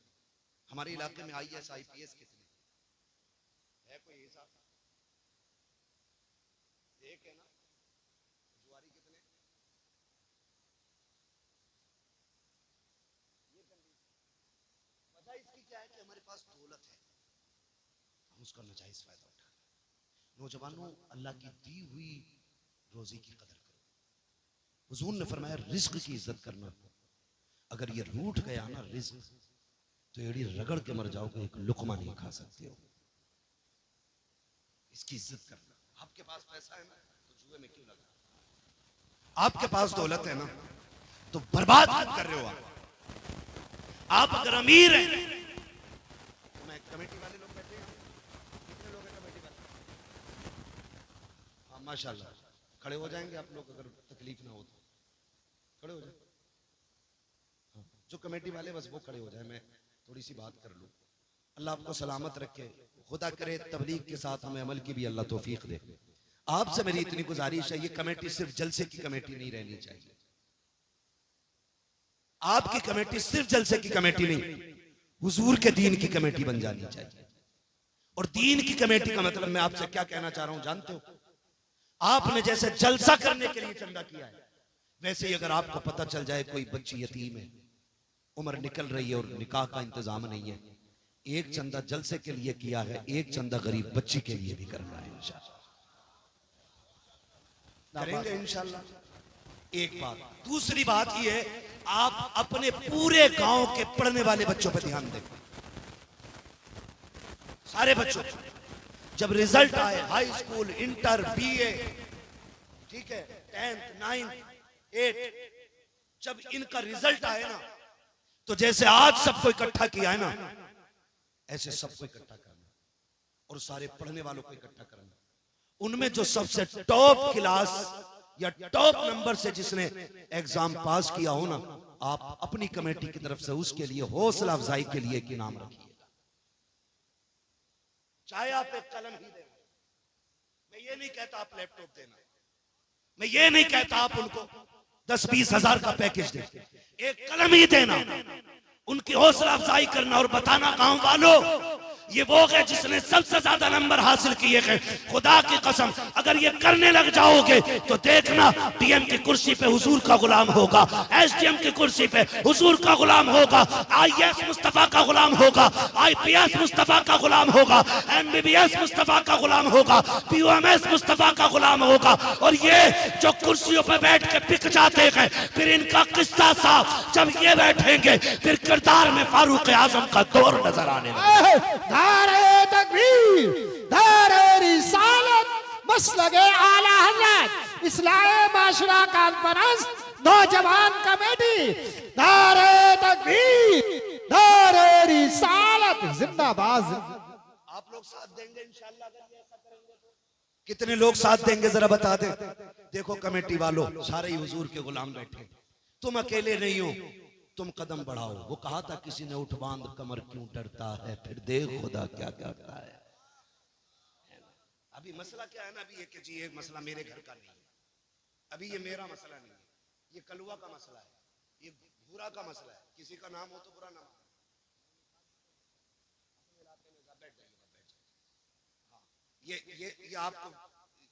हमारे इलाके में IAS IPS कितने है, कोई हिसाब एक है ना, जुआरी कितने, ये वजह इसकी क्या है कि हमारे पास दौलत है, हम उसका नाजायज फायदा उठा रहे हैं। नौजवानों, अल्लाह की दी हुई रोजी की कदर करो। हुजूर ने फरमाया रिज्क की इज्जत करना, अगर ये रूठ गया ना रिज्क, तो एड़ी रगड़ के मर जाओगे, एक लुकमा नहीं खा सकते हो। इसकी इज्जत करना। आपके पास पैसा है ना, तो जुए में क्यों लगा? आपके पास दौलत है ना, तो बर्बाद मत कर रहे हो आप अगर अमीर हैं, तो मैं कमेटी वाले लोग बैठे हैं, कितने लोग हैं कमेटी वाले? हाँ माशाल्लाह, खड़े हो जाएंगे आप लोग, अगर तकलीफ ना हो तो खड़े हो जाए। हाँ, जो कमेटी वाले बस वो खड़े हो जाए, मैं थोड़ी सी बात कर लूं। अल्लाह आपको सलामत रखे, खुदा करे तबलीग के साथ हमें अमल की भी अल्लाह तौफीक दे। आपसे मेरी इतनी गुजारिश है, ये कमेटी सिर्फ जलसे की कमेटी नहीं रहनी चाहिए। आपकी कमेटी सिर्फ जलसे की कमेटी नहीं, हुजूर के दीन की कमेटी बन जानी चाहिए। और दीन की कमेटी का मतलब मैं आपसे क्या कहना चाह रहा हूं जानते हो? आपने जैसे जलसा करने के लिए चंदा किया है, वैसे ही अगर आपको पता चल जाए कोई बच्ची यतीम है, उम्र निकल रही है और निकाह का इंतजाम नहीं है, एक चंदा जलसे के लिए किया है, एक चंदा गरीब बच्ची के लिए भी करना है इंशाल्लाह। करेंगे इंशाल्लाह। एक बात, दूसरी बात ये है, आप अपने पूरे गांव के पढ़ने वाले बच्चों पर ध्यान दें, सारे बच्चों। जब रिजल्ट आए, हाई स्कूल, इंटर, BA, ठीक है, 10th, 9th, 8th, जब इनका रिजल्ट आए ना, तो जैसे आज सबको इकट्ठा किया है ना, ऐसे सबको इकट्ठा करना और सारे पढ़ने वालों को इकट्ठा करना। उनमें जो सबसे टॉप क्लास या टॉप नंबर से जिसने एग्जाम पास किया हो ना, आप अपनी कमेटी की तरफ से उसके लिए हौसला अफजाई के लिए एक इनाम रखिएगा। चाहे आप एक कलम ही देना, मैं ये नहीं कहता आप लैपटॉप देना, मैं ये नहीं कहता आप उनको 10-20 हजार का पैकेज दें, एक कलम ही देना, उनकी हौसला अफजाई करना और बताना गांव वालों ये वो है जिसने सबसे ज्यादा नंबर हासिल किए हैं। खुदा की कसम अगर ये करने लग जाओगे तो देखना PM की कुर्सी पे हुजूर का गुलाम होगा, SDM की कुर्सी पे हुजूर का गुलाम होगा, IAS मुस्तफा का गुलाम होगा, IPS मुस्तफा का गुलाम होगा, MBBS मुस्तफा का गुलाम होगा, POMS मुस्तफा का गुलाम होगा। और ये जो कुर्सियों पे बैठ के बिक जाते हैं, फिर इनका किस्सा साफ, जब ये बैठेंगे फिर किरदार में फारूक आजम का दौर नजर आने लगेगा। नारे तकबीर, नारे रिसालत, मसलगे आला हज़रत, इस्लाह माशरा कॉन्फ्रेंस, नौजवान कमेटी, नारे तकबीर, नारे रिसालत, जिंदाबाद। आप लोग साथ देंगे इंशाल्लाह? अगर ये ऐसा करेंगे तो कितने लोग साथ देंगे जरा बता दें। देखो कमेटी वालों, सारे ही हुजूर के गुलाम बैठे, तुम अकेले नहीं हो, तुम कदम बढ़ाओ। वो कहा था किसी ने, उठ बांध कमर क्यों डरता है, फिर देख खुदा क्या करता है। अभी मसला क्या है ना, अभी ये कि जी एक मसला मेरे घर का नहीं है, अभी ये मेरा मसला नहीं है, ये कलुआ का मसला है, ये बुरा का मसला है। किसी का नाम हो तो बुरा नाम, ये आपको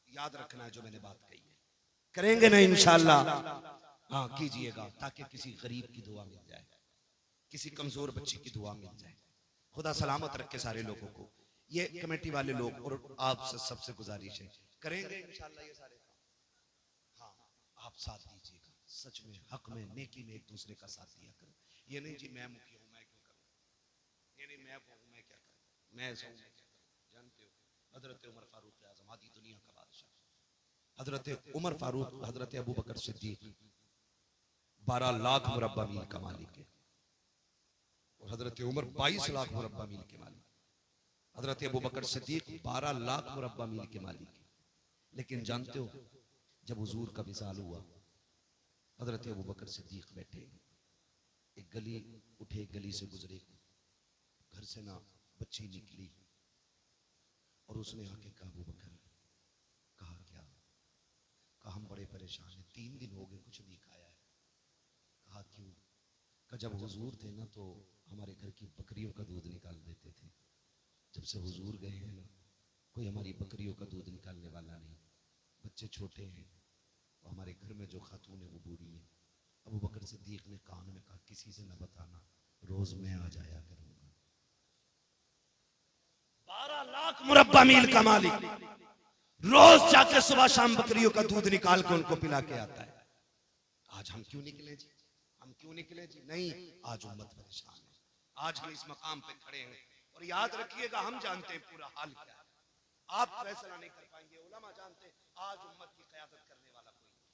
याद रखना है जो मैंने बात कही है। करेंगे ना इंशाल्लाह? हाँ कीजिएगा, ताकि किसी गरीब की दुआ मिल जाए, किसी कमजोर बच्चे की दुआ मिल जाए। खुदा सलामत रखे सारे लोगों को। ये कमेटी वाले लोग और आप सबसे गुजारिश है, करेंगे इंशाल्लाह ये सारे काम। हाँ आप साथ दीजिएगा, सच में हक में नेकी में एक दूसरे का साथ दिया करो। ये नहीं जी मैं मुखी हूँ मैं क्यों करूँ, ये नहीं मैं वो हूँ मैं क्या करूँ, मैं ऐसा हूँ मैं क्या करूँ। जानते हो हजरत उमर फारूक आजम, आधी दुनिया का बादशाह, हजरत उमर फारूक, हजरत अबू बकर सिद्दीक 12 लाख मुरब्बा मील का मालिक है, और हजरत उमर 22 लाख मुरब्बा मील के मालिक, हजरत अबू बकर सिद्दीक 12 लाख मुरब्बा मील के मालिक है। लेकिन जानते हो, जब हुजूर का विसाल हुआ, हजरत अबू बकर सिद्दीक बैठे, एक गली उठे, एक गली से गुजरे, घर से ना बच्ची निकली, और उसने आके कहा, अबू बकर, कहा क्या? कहा हम बड़े परेशान हैं, 3 दिन हो गए कुछ नहीं खाया है। कहा क्यों? कहा जब हुजूर थे ना तो हमारे घर की बकरियों का दूध निकाल देते थे, जब से हुजूर गए हैं ना कोई हमारी बकरियों का दूध निकालने वाला नहीं, बच्चे छोटे हैं, और हमारे घर में जो खातून है वो बूढ़ी है। अबू बकर सिद्दीक ने कान में कहा, किसी से न बताना, रोज मैं आ जाया करूंगा। 12 लाख मुरब्बा मील का मालिक रोज जाके सुबह शाम बकरियों का दूध निकाल के उनको पिला के आता है। आज हम क्यों निकले जी? हम क्यों निकले जी? नहीं, आज उम्मत परेशान है, आज हम इस मकाम पे खड़े हैं, और याद रखिएगा हम जानते हैं पूरा हाल क्या है। आप फैसला नहीं कर पाएंगे, उलमा जानते हैं, आज उम्मत की क़यादत करने वाला कोई नहीं।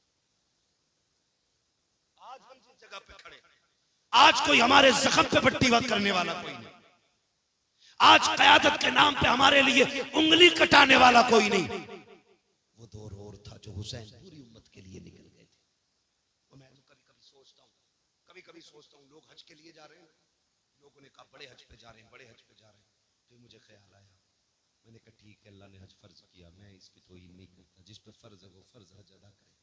आज हम जिस जगह पे खड़े हैं, आज कोई हमारे जख्म पे पट्टी वक्त करने वाला कोई नहीं, आज क़यादत के नाम पे हमारे लिए उंगली कटाने वाला कोई नहीं। वो दौर और था जो हुसैन पूरी उम्मत के लिए निकल गए थे। और मैं तो कभी कभी सोचता हूँ लोग हज के लिए जा रहे हैं, लोगों ने कहा बड़े हज पे जा रहे हैं, बड़े हज पे जा रहे हैं, तो मुझे ख्याल आया, मैंने कहा ठीक है, अल्लाह ने हज फर्ज किया, मैं इस पे तौहीन नहीं करता, जिस पे फर्ज है वो फर्ज हज अदा करे,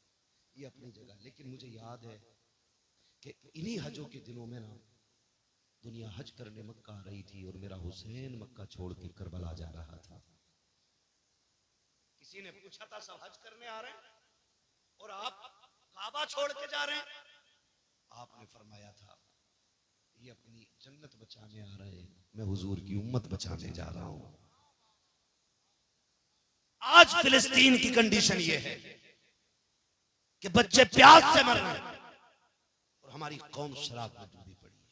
ये अपनी जगह। लेकिन मुझे याद है कि इन्हीं हजों के दिनों में ना दुनिया हज करने मक्का आ रही थी, और मेरा हुसैन मक्का छोड़ के करबला जा रहा था। किसी ने पूछा था, सब हज करने आ रहे हैं और आप काबा छोड़ के जा रहे हैं? आपने फरमाया था, ये अपनी जन्नत बचाने आ रहे हैं, मैं हुजूर की उम्मत बचाने जा रहा हूं। आज फिलिस्तीन की कंडीशन ये है कि बच्चे प्यास से मर रहे हैं और हमारी कौम शराब में डूबी पड़ी है।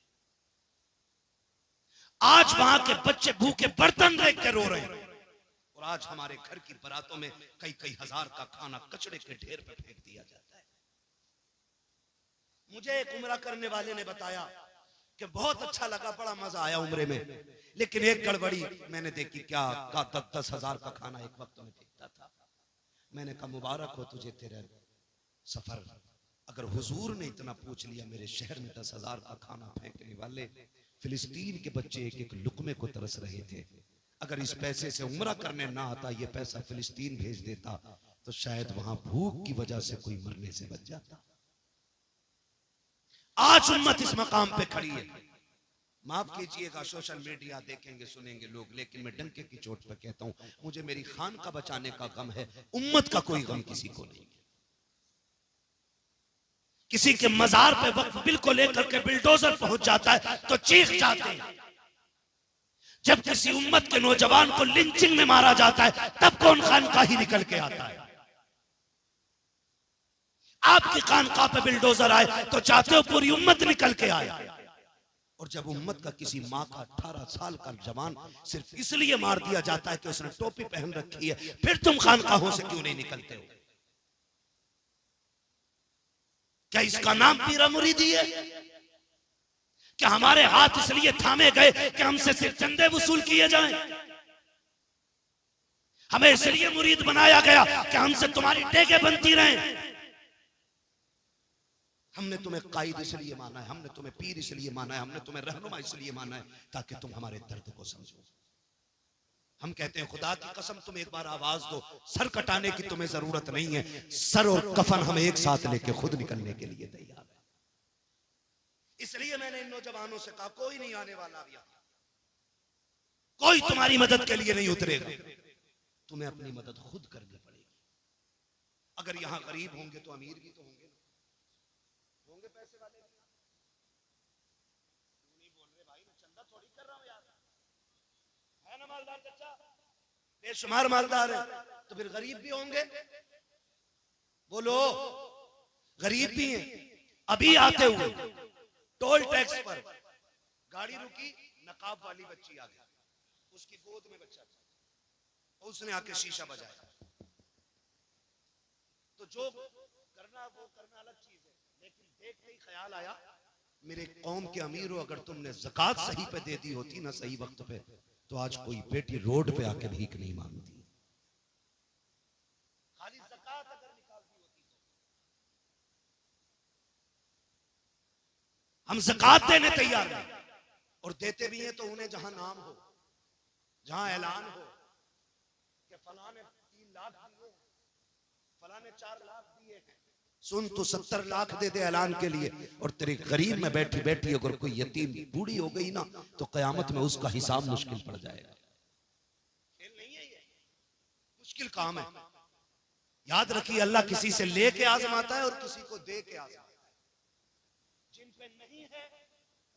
आज वहां के बच्चे भूखे बर्तन देख के रो रहे हैं, और आज हमारे घर की बारातों में कई कई हजार का खाना कचड़े के ढेर पे फेंक दिया जाता है। मुझे एक उम्रा करने वाले ने बताया कि बहुत अच्छा लगा, बड़ा मजा आया उम्रे में, लेकिन एक गड़बड़ी मैंने देखी, क्या 10-10 हजार का खाना एक वक्त में फेंकता था। मैंने कहा मुबारक हो तुझे तेरे सफर, अगर हुजूर ने इतना पूछ लिया, मेरे शहर में 10 हजार का खाना फेंकने वाले फिलिस्तीन के बच्चे एक एक लुकमे को तरस रहे थे, अगर इस पैसे से उम्रा करने ना आता, ये पैसा फिलिस्तीन भेज देता, तो शायद वहां भूख की वजह से कोई मरने से बच जाता। आज उम्मत इस मकाम पे खड़ी है। माफ कीजिएगा, सोशल मीडिया देखेंगे सुनेंगे लोग, लेकिन मैं डंके की चोट पर कहता हूं, मुझे मेरी खान का बचाने का गम है, उम्मत का कोई गम किसी को नहीं है। किसी के मजार पे वक्त बिल को लेकर के बिल्डोजर पहुंच जाता है तो चीख जाते हैं, जब किसी उम्मत के नौजवान को लिंचिंग में मारा जाता है तब कौन खानकाही निकल के आता है। आपकी खानकाह पे बिल्डोजर आए तो चाहते हो पूरी उम्मत निकल के आए, और जब उम्मत का किसी माँ का 18 साल का जवान सिर्फ इसलिए मार दिया जाता है कि उसने टोपी पहन रखी है, फिर तुम खानकाहों से क्यों नहीं निकलते हो? क्या इसका नाम पीरा मुरीदी है? क्या हमारे हाथ इसलिए थामे गए कि हमसे सिर्फ चंदे वसूल किए जाएं? हमें इसलिए मुरीद बनाया गया कि हमसे तुम्हारी टेके बनती रहें? हमने तुम्हें कायद इसलिए माना है, हमने तुम्हें पीर इसलिए माना है, हमने तुम्हें रहनुमा इसलिए माना है ताकि तुम हमारे दर्द को समझो। हम कहते हैं खुदा की कसम तुम एक बार आवाज दो, सर कटाने की तुम्हें जरूरत नहीं है, सर और कफन हम एक साथ लेके खुद निकलने के लिए तैयार है। इसलिए मैंने इन नौजवानों से कहा कोई नहीं आने वाला अब यहां, कोई तुम्हारी मदद के लिए नहीं उतरेगा, तुम्हें अपनी मदद खुद करनी पड़ेगी। अगर यहां गरीब होंगे तो अमीर भी तो होंगे, होंगे पैसे वाले भी। नहीं बोल रहे भाई, मैं चंदा थोड़ी कर रहा हूं यार, है ना मालदार चाचा, बेशुमार मालदार है, तो फिर गरीब भी होंगे। बोलो, गरीब भी हैं। अभी आते हुए टोल टैक्स पर गाड़ी रुकी, नकाब वाली बच्ची आ गई, उसकी गोद में बच्चा था, उसने आके शीशा बजाया। तो जो करना वो करना अलग चीज है, लेकिन देखते ही ख्याल आया, मेरे कौम के अमीर हो, अगर तुमने ज़कात सही पे दे दी होती ना, सही वक्त पे, तो आज कोई बेटी रोड पे आके भीख नहीं मांगती। खाली ज़कात अगर निकालती होती तो। हम ज़कात देने तैयार हैं और देते भी हैं, तो उन्हें जहां नाम हो, जहां ऐलान हो कि फलां ने 3 लाख दिए, फलां ने 4 लाख दिए हैं, सुन तो 70 लाख दे दे ऐलान के लिए, और तेरे गरीब में बैठी बैठी अगर कोई यतीम बूढ़ी हो गई ना, तो कयामत में उसका हिसाब मुश्किल पड़ जाएगा। खेल नहीं है ये, मुश्किल काम है। याद रखिए, अल्लाह किसी से लेके आजमाता है और किसी को दे के आजमाता है। जिन पे नहीं है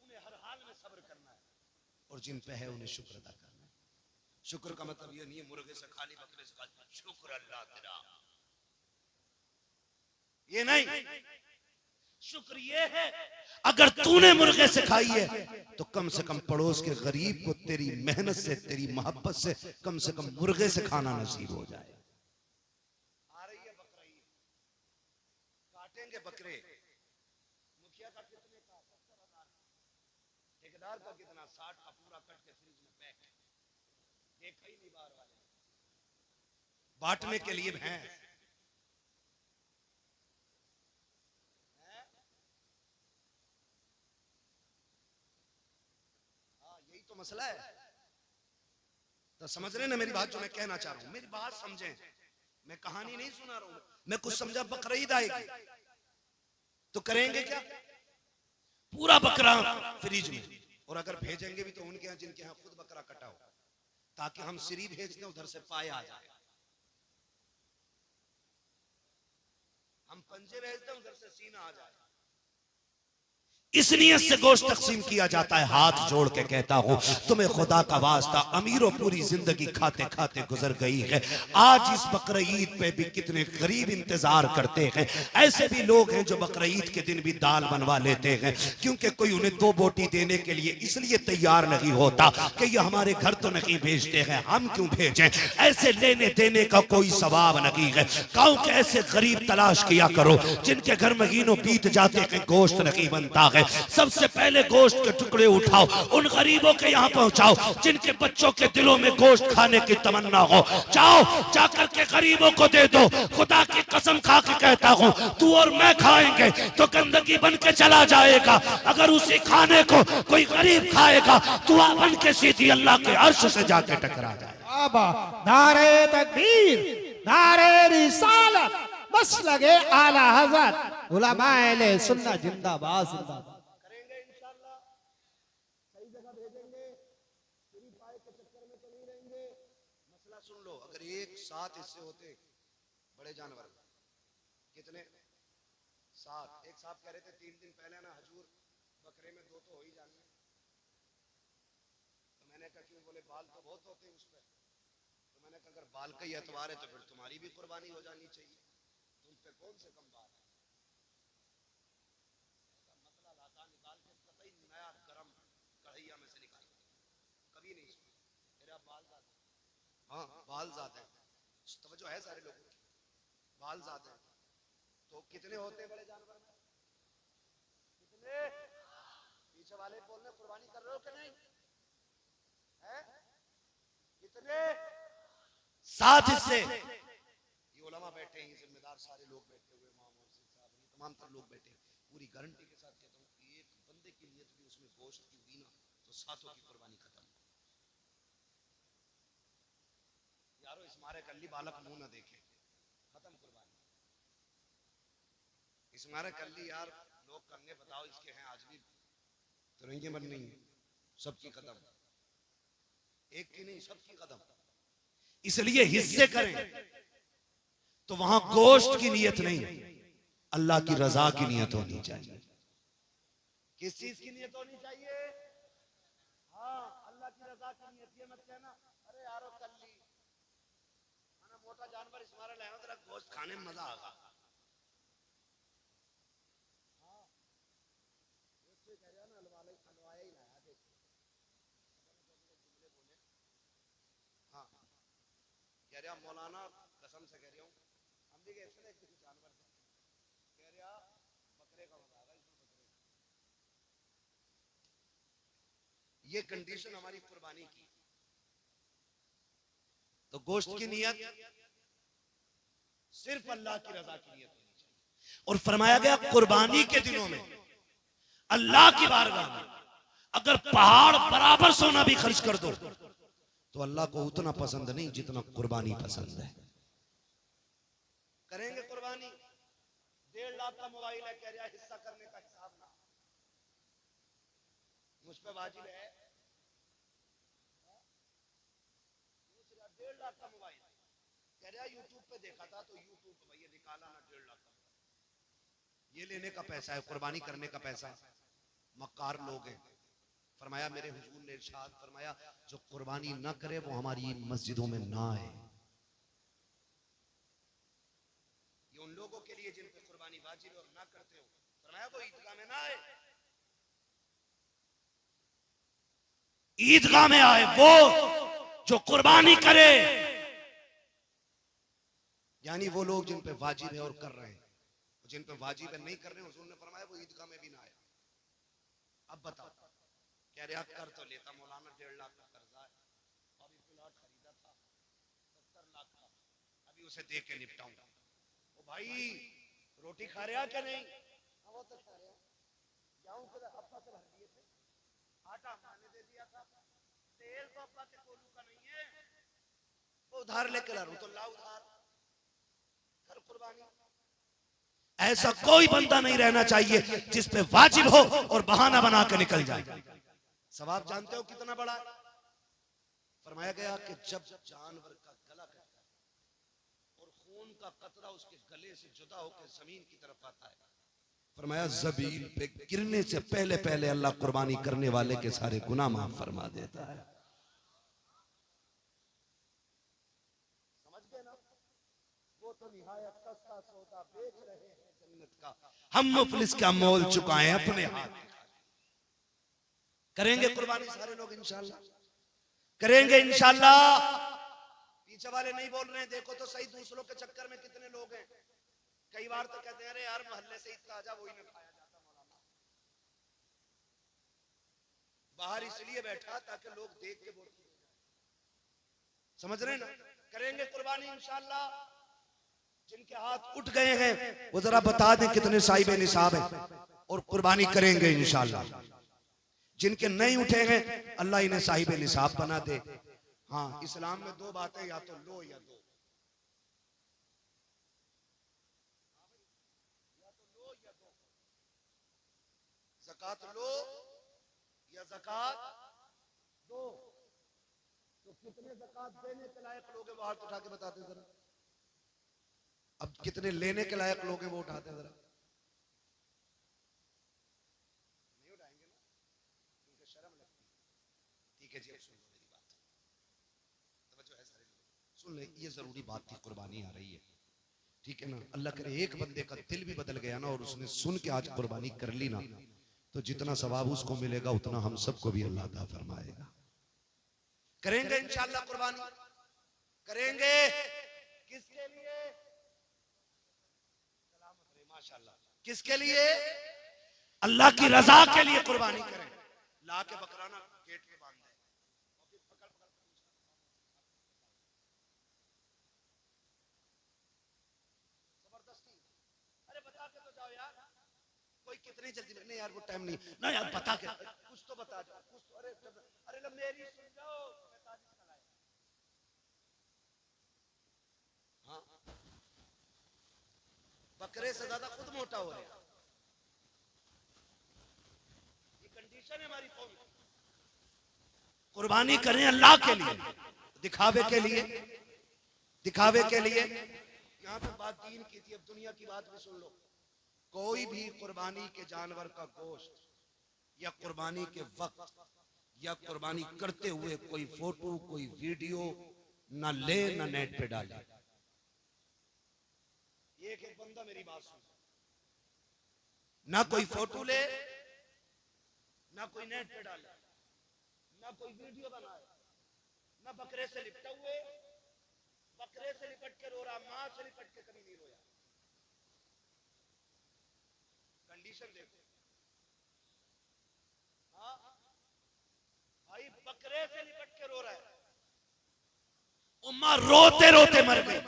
उन्हें हर हाल में सब्र करना है, और जिन पे है उन्हें शुक्र अदा करना है। शुक्र का मतलब ये नहीं है मुर्गे से खाली, बकरे से खाली, शुक्र अल्लाह तेरा, ये नहीं। शुक्र ये है, अगर तूने मुर्गे से खाई है तो कम से कम पड़ोस के गरीब को तेरी मेहनत से, तेरी मोहब्बत से कम मुर्गे से खाना नसीब हो जाए। आ रही है बकरीद, काटेंगे बकरे। मुखिया का कितने का? 70,000। ठेकेदार का कितना? 60 का पूरा कट के फ्रिज में पैक। देखा ही नहीं बार वाले, बांटने के लिए भैंस। तो मसला है, तो समझ रहे ना मेरी बात, जो मैं कहना चाह रहा हूं, मेरी बात समझें। मैं कहानी नहीं सुना रहा हूं, मैं कुछ समझा। बकरीद आएगी तो करेंगे क्या? पूरा बकरा फ्रिज में, और अगर भेजेंगे भी तो उनके यहाँ जिनके यहाँ खुद बकरा कटा हो, ताकि हम सिरी भेज दें, उधर से पाए आ जाए। हम पंजे भेज दें, उधर से सीना आ जाए। इस नियत से गोश्त तकसीम किया जाता है। हाथ जोड़ के कहता हूं, तुम्हें खुदा का वास्ता, अमीरों पूरी जिंदगी खाते खाते गुजर गई है, आज इस बकरीद पे भी कितने गरीब इंतजार करते हैं। ऐसे भी लोग हैं जो बकरीद के दिन भी दाल बनवा लेते हैं, क्योंकि कोई उन्हें 2 बोटी देने के लिए इसलिए तैयार नहीं होता कि ये हमारे घर तो नहीं भेजते हैं, हम क्यों भेजें। ऐसे लेने देने का कोई सवाब नहीं है। गांव के ऐसे गरीब तलाश किया करो जिनके घर महीनों बीत जाते हैं, गोश्त नहीं बनता है। सबसे पहले गोश्त के टुकड़े उठाओ, उन गरीबों के यहाँ पहुंचाओ जिनके बच्चों के दिलों में गोश्त खाने की तमन्ना हो। जाओ, जाकर के गरीबों को दे दो। खुदा की कसम खा के कहता हूं, तू और मैं खाएंगे तो गंदगी बन के चला जाएगा। अगर उसी खाने को कोई गरीब खाएगा, तो बन के सीधी अल्लाह के अर्श से जाके टकरा जाए। नारे तकबीर, नारे रिसालत, बस लगे आला हज़रत, उलमाए सुन्नत जिंदाबाद जिंदाबाद। करेंगे इंशाअल्लाह, सही जगह भेजेंगे, फ्री पाए के चक्कर में तो नहीं रहेंगे। मसला सुन लो, अगर एक साथ हिस्से होते बड़े जानवर, कितने? 7। एक साहब कह रहे थे 3 दिन पहले ना, हजूर बकरे में 2 तो हो ही जाएंगे। तो मैंने कहा क्यों? बोले बाल तो बहुत होते हैं उस पर। तो मैंने कहा अगर बाल का ही एतबार है तो फिर तुम्हारी भी कुर्बानी हो जानी चाहिए, तुम पे कौन से कम बाल है। मसला लाता निकाल के कतई नया गरम कढ़ैया में से निकाल, कभी नहीं सुना। मेरा बाल ज्यादा, हाँ बाल ज्यादा है, तवज्जो है सारे लोगों की, बाल ज्यादा है। तो कितने होते हैं बड़े जानवर में? कितने? पीछे वाले बोलने कुर्बानी कर रहे हो कि नहीं है? कितने? 7 हिस्से। ये उलमा बैठे हैं, जिम्मेदार सारे लोग बैठे हुए, तमाम तर लोग बैठे हैं। पूरी गारंटी के साथ कहता हूँ, एक बंदे की नियत भी उसमें गोश्त की हुई ना, तो 7 की कुर्बानी खत्म। यारो इस मारे कल्ली बालक मुंह ना देखे, खत्म कुर्बानी। इस मारे कल्ली यार लोग कंगे बताओ इसके हैं आज भी तिरंगे बन नहीं, सबकी खत्म, एक की नहीं सबकी खत्म। इसलिए हिस्से करें तो वहां गोश्त की नियत नहीं, अल्लाह की रजा की नियत होनी चाहिए। किस चीज की नियत होनी चाहिए? हाँ, अल्लाह की रजा की नियत। ये मत कहना अरे यारो कल्ली ना मोटा जानवर इस मारे लाया तेरा गोश्त खाने में मजा आगा। मौलाना कसम से कह रहा हूँ, हम भी गए थे एक जानवर से, कह रहा बकरे का मजा आएगा, ये कंडीशन हमारी कुर्बानी की। तो गोश्त की नियत सिर्फ अल्लाह की रजा की नियत होनी चाहिए। और फरमाया गया कुर्बानी के दिनों में अल्लाह की बारगाह में अगर पहाड़ बराबर सोना भी खर्च कर दो तो अल्लाह को उतना पसंद नहीं जितना कुर्बानी पसंद है। करेंगे कुर्बानी, 1.5 लाख का मोबाइल है, कह रहा है हिस्सा करने का हिसाब ना, मुझ पे वाजिब है। 1.5 लाख का मोबाइल कह रहा है यूट्यूब पे देखा था तो यूट्यूब पे भैया निकाला ना 1.5 लाख का। ये लेने का पैसा है, कुर्बानी करने का पैसा है। मक्कार लोग हैं। फरमाया मेरे हुजूर ने इरशाद फरमाया जो कुर्बानी ना करे वो हमारी मस्जिदों में ना आए। ये उन लोगों के लिए जिन पे कुर्बानी वाजिब और ना करते हो, फरमाया वो ईदगाह में ना आए। ईदगाह में आए वो जो कुर्बानी करे, यानी वो लोग जिन पे वाजिब है और कर रहे हैं, जिन पे वाजिब है नहीं कर रहे हैं, हुजूर ने फरमाया वो ईदगाह में भी ना आए। अब बताओ, कह रहे कर तो लेता मौलाना, 1.5 लाख का कर्जा है, अभी प्लॉट खरीदा था 70 लाख का, अभी उसे दे के निपटाऊंगा। ओ भाई रोटी खा रहा क्या नहीं? वो तो खा रहा। गेहूं के अप्पा से भर दिए थे, आटा मैंने दे दिया था, तेल तो अप्पा के कोलू का नहीं है, वो उधार लेके ला रहा हूं, तो ला उधार कर कुर्बानी। ऐसा कोई बंदा नहीं रहना चाहिए जिस पे वाजिब हो और बहाना बना के निकल जाए। सवाब जानते हो कितना बड़ा है? फरमाया गया कि जब जानवर का गला कटता है और खून का कतरा उसके गले से जुदा होकर जमीन की तरफ आता है, फरमाया जमीन पे गिरने से पहले पहले अल्लाह कुर्बानी करने वाले के सारे गुनाह माफ फरमा देता है। समझ गए ना? वो तो निहायत सस्ता सौदा बेच रहे हैं जन्नत का, हम मुफलिस का मोल चुकाएं अपने हाथ। करेंगे कुर्बानी सारे लोग इंशाल्लाह, करेंगे इंशाल्लाह। पीछे वाले नहीं बोल रहे हैं, देखो तो सही दूसरों के चक्कर में कितने लोग हैं। कई बार तो कहते हैं अरे यार मोहल्ले से इतना आजा वही में खाया जाता मौलाना, बाहर इसलिए बैठा ताकि लोग देख के बोल। समझ रहे ना? करेंगे कुर्बानी इंशाल्लाह। जिनके हाथ उठ गए हैं वो जरा बता दें कितने साहिब निसाब हैं और कुर्बानी करेंगे इंशाल्लाह। जिनके नहीं उठे हैं अल्लाह इन्हें साहिब निसाब बना दे। हाँ, इस्लाम में 2 बातें, या तो लो या दो, या तो लो या दो, ज़कात लो या ज़कात दो। तो कितने ज़कात देने के लायक लोग हैं वो हाथ उठा के बताते जरा। अब कितने लेने के लायक लोग हैं वो उठाते जरा। नहीं उठाएंगे ना, क्योंकि शर्म लगती है। ठीक है जी, अब सुन लो मेरी बात, तवज्जो है सारे लोग, सुन ले। ये जरूरी बात थी, कुर्बानी आ रही है, ठीक है ना? अल्लाह करे एक बंदे का दिल भी बदल गया ना और उसने सुन के आज कुर्बानी कर ली ना, तो जितना सवाब उसको मिलेगा उतना हम सबको भी अल्लाह अता फरमाएगा। करेंगे इंशाअल्लाह कुर्बानी, करेंगे। किसके लिए? माशाअल्लाह, किसके लिए? अल्लाह की रजा के लिए कुर्बानी करें। ला के बकराना गेट पे बांध दे, जबरदस्ती। अरे बता के तो जाओ यार, कोई कितनी जल्दी में? नहीं यार वो टाइम नहीं ना यार, बता के कुछ तो बता दो कुछ तो। अरे अरे मेरी सुन जाओ, हाँ, बकरे से ज्यादा खुद मोटा हो रहा है। ये कंडीशन है हमारी कौम की। कुर्बानी करें अल्लाह के लिए, दिखावे के लिए, दिखावे के लिए। यहाँ पे बात दीन की थी, अब दुनिया की बात भी सुन लो। कोई भी कुर्बानी के जानवर का गोश्त या कुर्बानी के वक्त या कुर्बानी करते हुए कोई फोटो कोई वीडियो ना ले ना नेट पे डाले। एक एक बंदा मेरी बात सुन, ना कोई फोटो ले, ना कोई नेट पे डाले, ना कोई वीडियो बनाए, ना बकरे से लिपटा हुए, बकरे से लिपट के रो रहा, मां से लिपट के कभी नहीं रोया। कंडीशन देखो। हाँ, बकरे से लिपट के रो रहा है। उम्मा रोते रोते मर गई।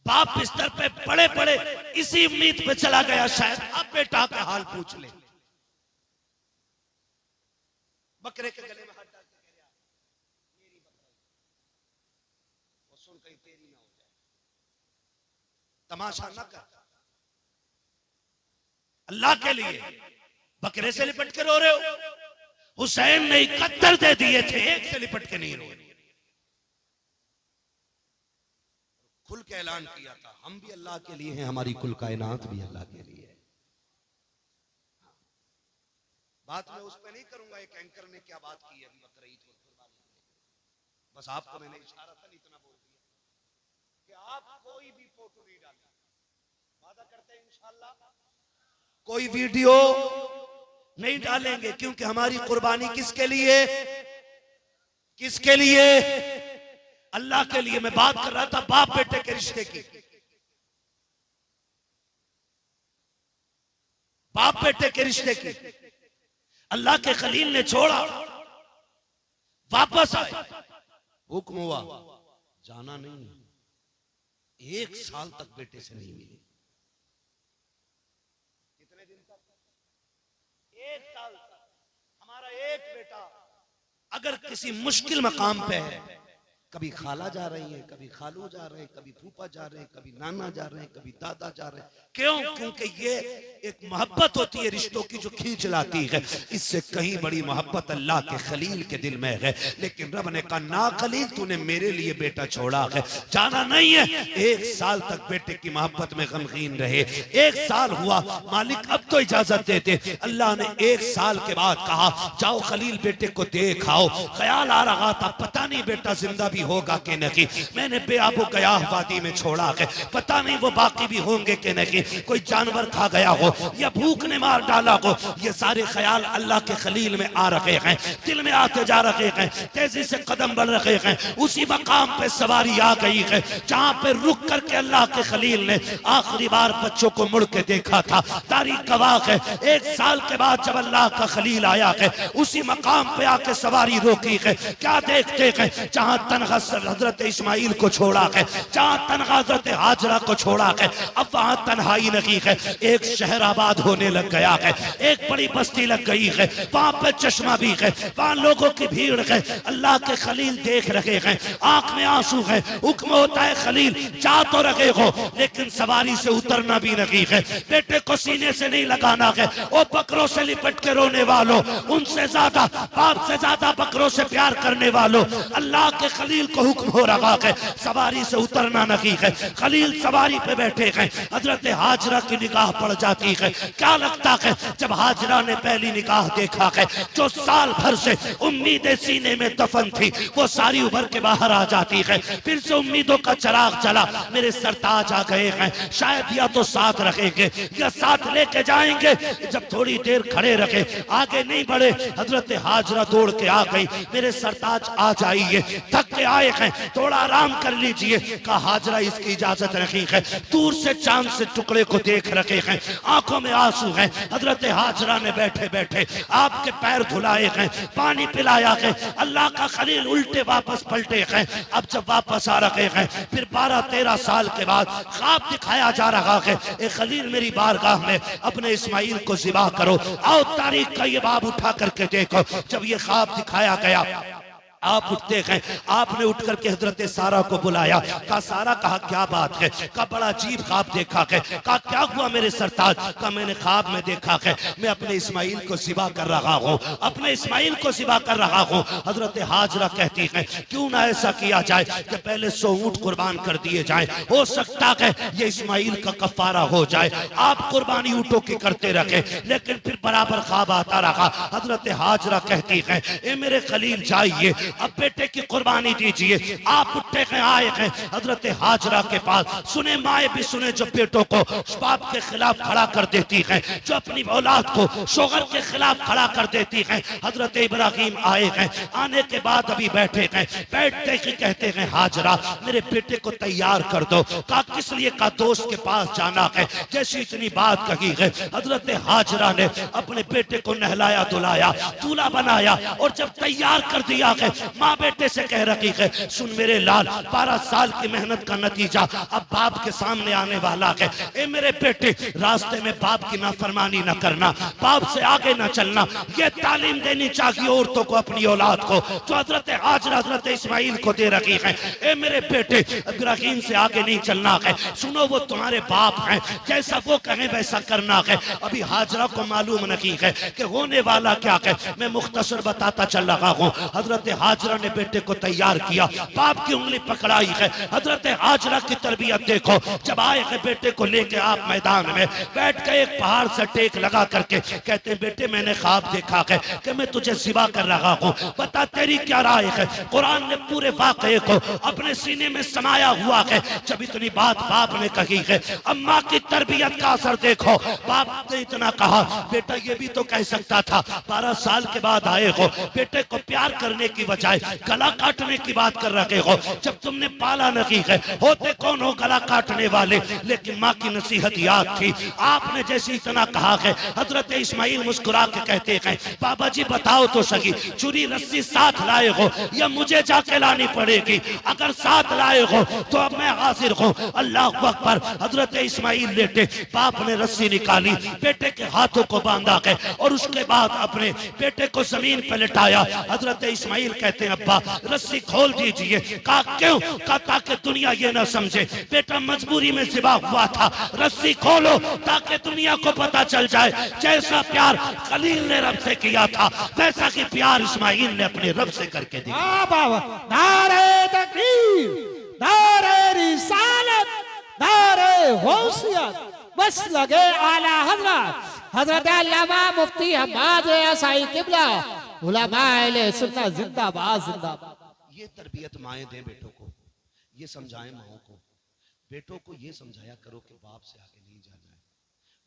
बाप बिस्तर पे पड़े पड़े इसी उम्मीद पे चला गया शायद अब बेटा का हाल पूछ ले। बकरे के गले में हाथ डाल के कह रहा मेरी बकरा, वो सुन कहीं तेरी ना हो जाए। तमाशा न कर, अल्लाह के लिए बकरे से लिपट के रो रहे हो। हुसैन ने 71 दे दिए थे, एक से लिपट के नहीं रो रहे। खुल के ऐलान किया था हम भी अल्लाह के लिए हैं, हमारी कुल कायनात भी अल्लाह के लिए है। बात मैं उस पर नहीं करूंगा एक एंकर ने क्या बात की है अभी बकरा ईद और कुर्बानी। बस आपको मैंने इशारा था इतना बोल दिया कि आप कोई भी फोटो नहीं डालें। वादा करते हैं इंशाअल्लाह कोई वीडियो नहीं डालेंगे, क्योंकि हमारी कुर्बानी किसके लिए, किसके लिए? अल्लाह के लिए। मैं बात कर रहा था बाप बेटे के रिश्ते की। बाप बेटे के रिश्ते की अल्लाह के खलील ने छोड़ा, वापस आए, हुक्म हुआ जाना नहीं। 1 साल तक बेटे से नहीं मिली। कितने दिन तक? 1 साल तक। हमारा एक बेटा अगर किसी मुश्किल मकाम पे है, कभी खाला जा रही है, कभी खालू जा रहे हैं, कभी फूफा जा रहे हैं, कभी नाना जा रहे हैं, कभी दादा जा रहे हैं। क्यों? क्योंकि ये एक मोहब्बत होती है रिश्तों की जो खींच लाती है। इससे कहीं बड़ी मोहब्बत अल्लाह के खलील के दिल में है। लेकिन रब ने कहा ना खलील तूने मेरे लिए बेटा छोड़ा है, जाना नहीं है। 1 साल तक बेटे की मोहब्बत में गमगीन रहे। 1 साल हुआ, मालिक अब तो इजाजत देते। अल्लाह ने 1 साल के बाद कहा जाओ खलील बेटे को देख आओ। ख्याल आ रहा था पता नहीं बेटा जिंदा भी होगा कि नहीं। मैंने बेआबो गयाह वादी में छोड़ा है, पता नहीं वो बाकी भी होंगे कि नहीं। कोई जानवर खा गया हो या भूख ने मार डाला हो। ये सारे ख्याल अल्लाह के खलील में आ रहे हैं, दिल में आते जा रहे हैं, तेजी से कदम बढ़ रहे हैं। उसी मकाम पे सवारी आ गई है जहां पे रुक करके अल्लाह के खलील ने आखिरी बार बच्चों को मुड़ के देखा था। तारीख गवाह है 1 साल के बाद जब अल्लाह का खलील आया है उसी मकाम पे आके सवारी रोकी है। क्या देखते हैं? जहां तनहा हजरत इस्माइल को छोड़ा है, जहां तनहा हजरत हाजरा को छोड़ा है, अब वहां तन्हाई नहीं है। एक शहर आबाद होने लग गया है, एक बड़ी बस्ती लग गई है, वहां पे चश्मा भी है, वहां लोगों की भीड़ है। अल्लाह के खलील देख रहे हैं, आंख में आंसू है। हुक्म होता है खलील जा तो रहे हो लेकिन सवारी से उतरना भी नहीं है। बेटे को सीने से नहीं लगाना है। वो बकरों से लिपट के रोने वालों, उनसे ज्यादा बाप से ज्यादा बकरों से प्यार करने वालों, अल्लाह के खलील को हुक्म हो रहा है सवारी से उतरना नहीं है। खलील सवारी पे बैठे हैं, हजरत हाजरा की निगाह पड़ जाती है। क्या लगता है जब हाजरा ने पहली निगाह देखा है, जो साल भर से उम्मीदें सीने में दफन थी वो सारी उभर के बाहर आ जाती है। फिर से उम्मीदों का चिराग जला। मेरे सरताज आ गए हैं, शायद या तो साथ रखेंगे या साथ लेके जाएंगे। जब थोड़ी देर खड़े रखे, आगे नहीं बढ़े, हजरत हाजरा दौड़ के आ गई। मेरे सरताज आ जाइए, थक के आए हैं, थोड़ा आराम कर लीजिए। कहा हाजरा इसकी इजाजत नहीं है। दूर से चांद से टुकड़े को देख रखे हैं, आंखों में आंसू हैं। हजरत हाजरा ने बैठे बैठे आपके पैर धुलाए हैं, पानी पिलाया है। अल्लाह का खलील उल्टे वापस पलटे हैं। अब जब वापस आ रहे हैं फिर 12-13 साल के बाद ख्वाब दिखाया जा रहा है, ए खलील मेरी बारगाह में अपने इस्माइल को ज़िबा करो। आओ तारीख का ये बाब उठा करके देखो। जब ये ख्वाब दिखाया गया आप उठते हैं। आपने उठ करके हजरत सारा को बुलाया। कहा सारा, कहा क्या बात है? कहा बड़ा अजीब ख्वाब देखा है। कहा क्या हुआ मेरे सरताज? कहा मैंने ख्वाब में देखा है मैं अपने इस्माइल को ज़िबा कर रहा हूँ, अपने इस्माइल को ज़िबा कर रहा हूँ। हजरत हाजरा कहती है क्यों ना ऐसा किया जाए कि पहले 100 ऊंट कुर्बान कर दिए जाए, हो सकता है ये इस्माइल का कफारा हो जाए। आप कुर्बानी ऊंटों की करते रहे, लेकिन फिर बराबर ख्वाब आता रहा। हजरत हाजरा कहती है ए मेरे खलील जाइए, अब बेटे की कुर्बानी दीजिए। आप उठे गए, आए हैं हजरत हाजरा के पास। सुने माए भी सुने, जो बेटों को बाप के खिलाफ खड़ा कर देती हैं, जो अपनी औलाद को शोहर के खिलाफ खड़ा कर देती हैं। हजरत इब्राहिम आए हैं, आने के बाद अभी बैठे हैं, बैठते ही कहते हैं हाजरा मेरे बेटे को तैयार कर दो। कहा किस लिए? का दोस्त के पास जाना है। जैसी इतनी बात कही है, हजरत हाजरा ने अपने बेटे को नहलाया धुलाया, दूल्हा बनाया और जब तैयार कर दिया है, माँ बेटे से कह रही है सुन मेरे लाल, 12 साल की मेहनत का नतीजा अब बाप के सामने आने वाला है। ए मेरे बेटे, रास्ते में बाप की नाफरमानी न करना, बाप से आगे न चलना। ये तालीम देनी चाहिए औरतों को अपनी औलाद को, जो हजरत हाजरा हजरत इस्माइल को दे रही है। ए मेरे बेटे, इब्राहिम से आगे नहीं चलना है। सुनो वो तुम्हारे बाप हैं, जैसा वो कहें वैसा करना है। अभी हाजरा को मालूम नहीं है कि होने वाला क्या है। मैं मुख्तसर बताता चल रहा हूँ। हजरत हाजरा ने बेटे को तैयार किया, बाप की उंगली पकड़ाई है। हजरत हाजरा की तरबियत देखो, जब आए हैं बेटे को लेके आप मैदान में बैठ गए, एक पहाड़ से टेक लगा करके कहते हैं बेटे मैंने ख्वाब देखा है कि मैं तुझे ज़िबा कर रहा हूँ, बता तेरी क्या राय है। कुरान ने पूरे वाक़े को अपने सीने में समाया हुआ है। जब इतनी बात बाप ने कही है, अम्मा की तरबियत का असर देखो। बाप ने इतना कहा बेटा ये भी तो कह सकता था 12 साल के बाद आए हो, बेटे को प्यार करने की बजाय गला काटने की बात कर रहे हो। जब तुमने पाला नहीं है, होते कौन हो गला काटने वाले। लेकिन माँ की नसीहत याद थी। आपने जैसे इतना कहा है, हजरत इस्माइल मुस्कुरा के कहते हैं बाबा जी बताओ तो सही, चुरी रस्सी साथ लाए हो या मुझे जाके लानी पड़ेगी? अगर साथ लाए हो तो अब मैं हाजिर हूँ। अल्लाह अकबर। हजरत इस्माइल लेटे, बाप ने रस्सी निकाली, बेटे के हाथों को बांधा है और उसके बाद अपने बेटे को जमीन पर लिटाया। हजरत इस्माइल कहते हैं अब्बा रस्सी खोल दीजिए। कहा क्यों? कहा ताकि दुनिया ये ना समझे बेटा मजबूरी में ज़िबा हुआ था। रस्सी खोलो ताकि दुनिया को पता चल जाए जैसा प्यार खलील ने रब से किया था, वैसा कि प्यार इस्माइल ने अपने रब से करके दिया। नारे तकबीर, नारे रिसालत, नारे गौसियत, बस लगे आला हजरत हजरत अल्लामा मुफ्ती हम्माद असाई किबला उलमा अहले सुन्नत जिंदाबाद जिंदाबाद। ये तरबियत माएं दें बेटों को, ये समझाएं माओं को। बेटों को ये समझाया करो कि बाप से आगे नहीं जाना है,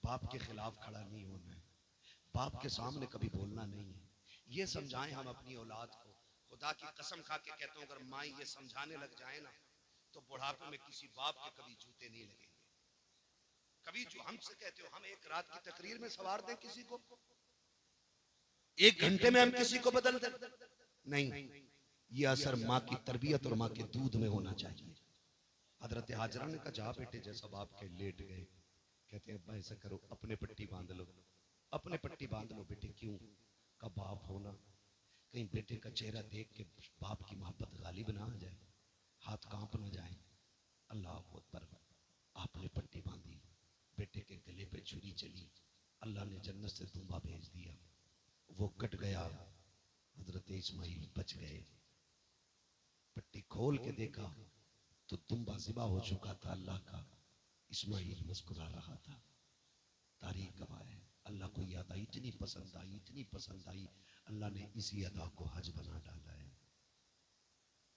बाप के खिलाफ खड़ा नहीं होना है, बाप के सामने कभी बोलना नहीं है। ये समझाएं हम अपनी औलाद को। खुदा की कसम खा के कहता हूं, अगर माँ ये समझाने लग जाए ना तो बुढ़ापे में किसी बाप के कभी जूते नहीं लगेंगे। कभी जो हमसे कहते हो हम एक रात की तकरीर में सवार दें किसी को, एक घंटे में हम किसी को बदल दें? नहीं, ये असर माँ की तरबियत और माँ के दूध में होना चाहिए। हजरत हाजरा ने कहा जा बेटे, जैसा बाप के लेट गए, कहते हैं अब्बा ऐसा करो अपने पट्टी बांध लो, अपने पट्टी बांध लो बेटे। क्यों? का बाप होना, कहीं बेटे का चेहरा देख के बाप की मोहब्बत गालिब ना आ जाए, हाथ कांप ना जाए। अल्लाह अकबर। आपने पट्टी बांधी, बेटे के गले पे छुरी चली, अल्लाह ने जन्नत से दुम्बा भेज दिया, वो कट गया, हजरत इस्माइल बच गए। पट्टी खोल के देखा तो दुम्बा ज़िबा हो चुका था अल्लाह का। इस्माइल मुस्कुरा रहा था। तारीख गवाह है, अल्लाह को याद आई, इतनी पसंद आई, इतनी पसंद आई, अल्लाह ने इसी अदा को हज बना डाला है।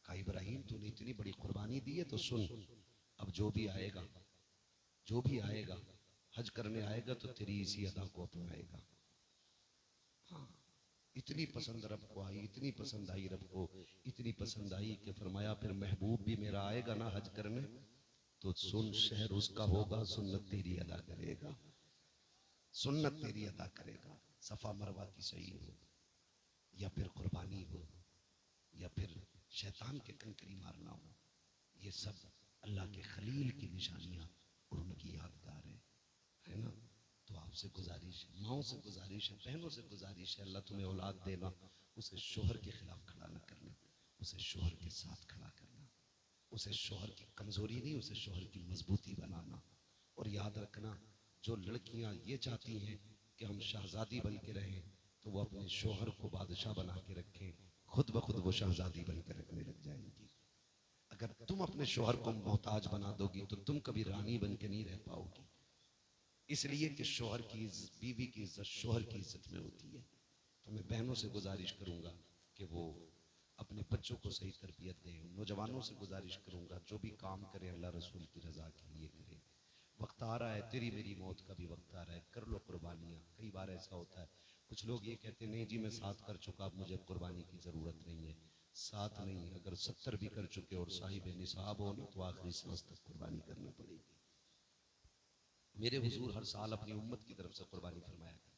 कहा इब्राहिम तूने इतनी बड़ी कुर्बानी दी है तो सुन, अब जो भी आएगा, जो भी आएगा हज करने आएगा तो तेरी इसी अदा को अपनाएगा। हाँ, इतनी पसंद रब को आई, इतनी पसंद आई रब को, इतनी पसंद आई कि फरमाया फिर महबूब भी मेरा आएगा ना हज करने तो सुन, शहर उसका होगा, सुन्नत तेरी अदा करेगा, सुन्नत तेरी अदा करेगा। सफा मरवा की सही हो या फिर कुर्बानी हो या फिर शैतान के कंकरी मारना हो, ये सब अल्लाह के खलील की निशानियां और उनकी यादगार है ना। तो आपसे गुजारिश है, माओ से गुजारिश है, बहनों से गुजारिश है, अल्लाह तुम्हें औलाद देना, उसे शोहर के खिलाफ खड़ा ना करना, उसे शोहर के साथ खड़ा करना, उसे शोहर की कमजोरी नहीं, उसे शोहर की मजबूती बनाना। और याद रखना, जो लड़कियां ये चाहती हैं कि हम शहजादी बन के रहें तो वो अपने शोहर को बादशाह बना के रखें, खुद ब खुद वो शहजादी बन के रखने लग जाएंगी। अगर तुम अपने शोहर को मोहताज बना दोगी तो तुम कभी रानी बन के नहीं रह पाओगी। इसलिए कि शोहर की बीवी की इज्जत शोहर की इज्जत में होती है। तो मैं बहनों से गुजारिश करूंगा कि वो अपने बच्चों को सही तरबियत दें। नौजवानों से गुजारिश करूंगा जो भी काम करें अल्लाह रसूल की रजा के लिए करें। वक्त आ रहा है, तेरी मेरी मौत का भी वक्त आ रहा है, कर लो कुर्बानियाँ। कई बार ऐसा होता है, कुछ लोग ये कहते हैं नहीं जी मैं 7 कर चुका, अब मुझे कुर्बानी की ज़रूरत नहीं है। 7 नहीं, अगर 70 भी कर चुके और साहिब निसाब हो ना तो आखिरी सांस तक कुर्बानी करनी पड़ेगी। मेरे हुजूर हर साल अपनी उम्मत की तरफ से कुर्बानी फरमाया करते।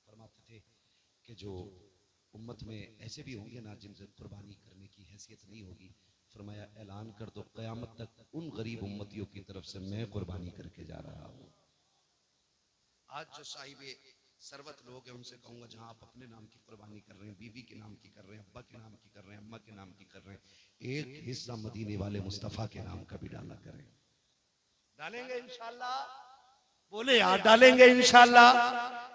फरमाते थे कि जो उम्मत में ऐसे भी होंगे ना जिनसे कुर्बानी करने की हैसियत नहीं होगी, फरमाया ऐलान कर दो क़यामत तक उन गरीब उम्मतियों की तरफ से मैं कुर्बानी करके जा रहा हूँ। आज जो साहिबे सरवत लोग हैं उनसे कहूंगा जहां आप अपने नाम की कुर्बानी कर रहे हैं, बीवी के नाम की कर रहे हैं, अब्बा के नाम की कर रहे हैं, अम्मा के नाम की कर रहे हैं, एक हिस्सा मदीने वाले मुस्तफा के नाम का भी डाला करें। डालेंगे इंशाल्लाह, बोले यार डालेंगे इंशाल्लाह।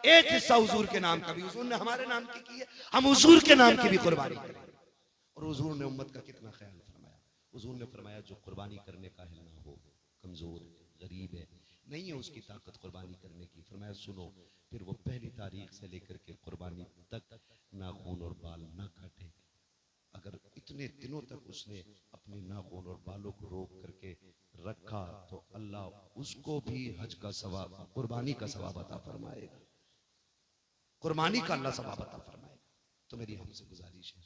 एक हिस्सा हुजूर के नाम का भी, हुजूर ने हमारे नाम की है, हम हुजूर के नाम की भी कुर्बानी करें। और हुजूर ने उम्मत का कितना ख्याल फरमाया। हुजूर ने फरमाया जो कुर्बानी करने का हिल ना हो, कमजोर गरीब है, नहीं है उसकी ताकत कुर्बानी करने की, फरमाया सुनो फिर वो पहली तारीख से लेकर के कुर्बानी तक नाखून और बाल ना काटे। अगर इतने दिनों तक उसने अपने नाखून और बालों को रोक करके रखा तो अल्लाह उसको भी हज का सवाब, कुर्बानी का सवाब अता फरमाएगा। कुर्बानी का अल्लाह सवाब अता फरमाएगा। तो मेरी हमसे गुजारिश है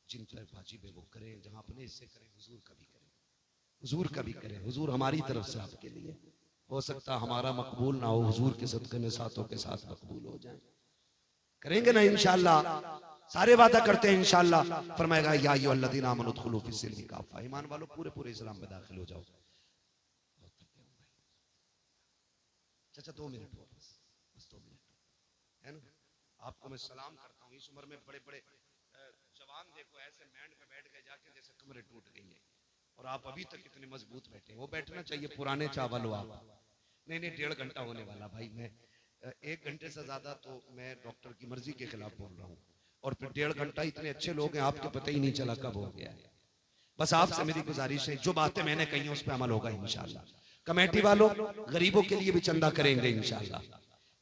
जिन पर वाजिब है वो करें, जहां अपने हिस्से करें हुजूर का भी करें, हुजूर का भी करें। हुजूर हमारी तरफ से आपके लिए, हो सकता हमारा मकबूल ना हो, हुजूर के सदक़े में साथों के साथ मकबूल हो जाए। करेंगे ना इंशाअल्लाह, सारे वादा करते हैं इंशाअल्लाह। फरमाएगा या अय्युहल्लज़ीना आमनू उदखुलू फ़िस्सिल्मी काफ़ा, ईमान वालों पूरे पूरे इस्लाम में दाखिल हो जाओ। चाचा 2 मिनट और, बस 2 मिनट है ना। आपको मैं सलाम करता हूँ। इस उम्र में बड़े बड़े जवान देखो ऐसे बैंड पे बैठ गए जाके जैसे कमरे टूट गई है, और आप अभी तक इतने मजबूत बैठे। वो बैठना चाहिए पुराने चावल हो आप। नहीं नहीं 1.5 घंटा होने वाला भाई, मैं 1 घंटे से ज्यादा तो मैं डॉक्टर की मर्जी के खिलाफ बोल रहा हूँ, और फिर 1.5 घंटा इतने अच्छे लोग हैं आपके पता ही नहीं चला कब हो गया है। बस आपसे मेरी गुजारिश है जो बातें मैंने कही हैं उस पर अमल होगा इंशाल्लाह। कमेटी वालों गरीबों के लिए भी चंदा करेंगे इंशाल्लाह।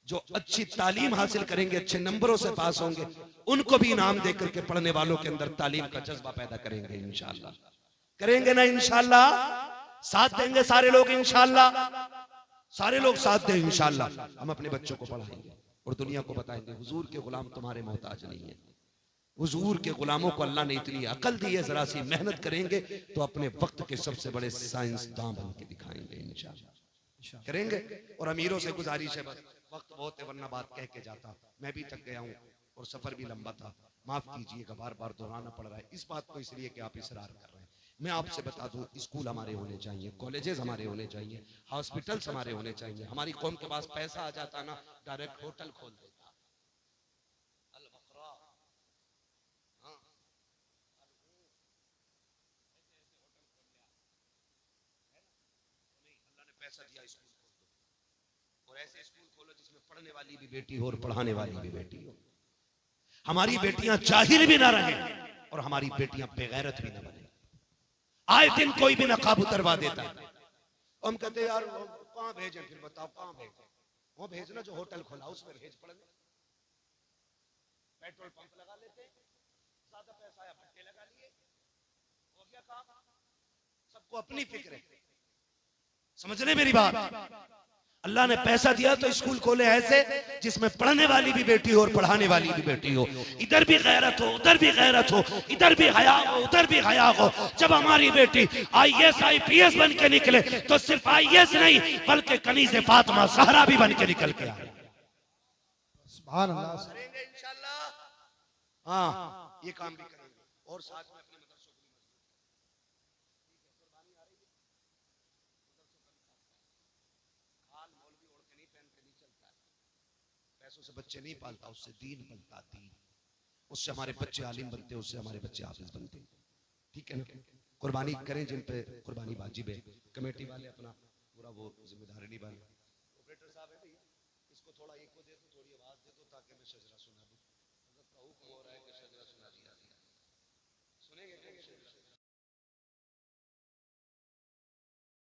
जो अच्छी तालीम हासिल करेंगे, अच्छे नंबरों से पास होंगे, उनको भी इनाम देकर के पढ़ने वालों के अंदर तालीम का जज्बा पैदा करेंगे इंशाल्लाह। करेंगे ना इंशाल्लाह, साथ देंगे सारे लोग इंशाल्लाह, सारे लोग साथ दें इंशाल्लाह। हम अपने बच्चों को पढ़ाएंगे और दुनिया को बताएंगे हुजूर के गुलाम तुम्हारे मोहताज नहीं है। हुजूर के गुलामों को अल्लाह ने इतनी अकल दी है, जरा सी मेहनत करेंगे तो अपने वक्त के सबसे बड़े साइंसदान बन के दिखाएंगे इंशाल्लाह। करेंगे। और अमीरों से गुजारिश है, बस वक्त बहुत है वरना बात कह के जाता, मैं भी थक गया हूँ और सफर भी लंबा था, माफ कीजिएगा बार बार दोहराना पड़ रहा है इस बात को, इसलिए कि आप इसरार कर रहे हैं। मैं आपसे बता दूं स्कूल हमारे होने चाहिए, कॉलेजेस हमारे होने चाहिए, हॉस्पिटल्स हमारे होने चाहिए। हमारी कौम के पास पैसा आ जाता ना, डायरेक्ट होटल खोल देता। पैसा दिया स्कूल खोल दो, और ऐसे स्कूल खोलो जिसमें पढ़ने वाली भी बेटी हो और पढ़ाने वाली भी बेटी हो। हमारी बेटियां जाहिल भी ना रहे और हमारी बेटियां बेगैरत भी ना बने। आए दिन कोई भी नकाब उतरवा देता है, हम कहते हैं यार कहां भेजें, फिर बताओ कहां भेजें। वो भेजना जो होटल खोला उसमें भेज पढ़ने। पेट्रोल पंप लगा लेते, ज्यादा पैसा आया भट्टे लगा लिए, हो गया काम। सबको अपनी फिक्र है, समझ रहे मेरी बात। अल्लाह ने पैसा दिया तो स्कूल खोले ऐसे जिसमें पढ़ने वाली भी बेटी हो और पढ़ाने वाली भी बेटी हो। इधर भी गैरत हो उधर भी गैरत हो, इधर भी हया हो उधर भी हया हो। जब हमारी बेटी IAS IPS बन के निकले तो सिर्फ IAS नहीं बल्कि कनीज़े फातिमा ज़हरा भी बन के निकल के आए। सुभान अल्लाह। करेंगे इंशाल्लाह। हाँ ये काम भी करेंगे और साथ में अपने मदरसों को भी मौलवी ओढ़ के नहीं पहन के नहीं चलता है, पैसों से बच्चे नहीं पालता, उससे दीन बनता, दीन। उससे हमारे बच्चे आलिम बनते, उससे हमारे बच्चे हाफिज बनते। ठीक है ना। कुर्बानी करें जिन पे कुर्बानी वाजिब है। कमेटी वाले अपना पूरा वो जिम्मेदारी निभाएं। ऑपरेटर साहब है भैया, इसको थोड़ा इको दे दो, थोड़ी आवाज दे दो ताकि मैं शजरा सुना दूं। हुक्म हो रहा है कि शजरा सुना दिया। सुनेंगे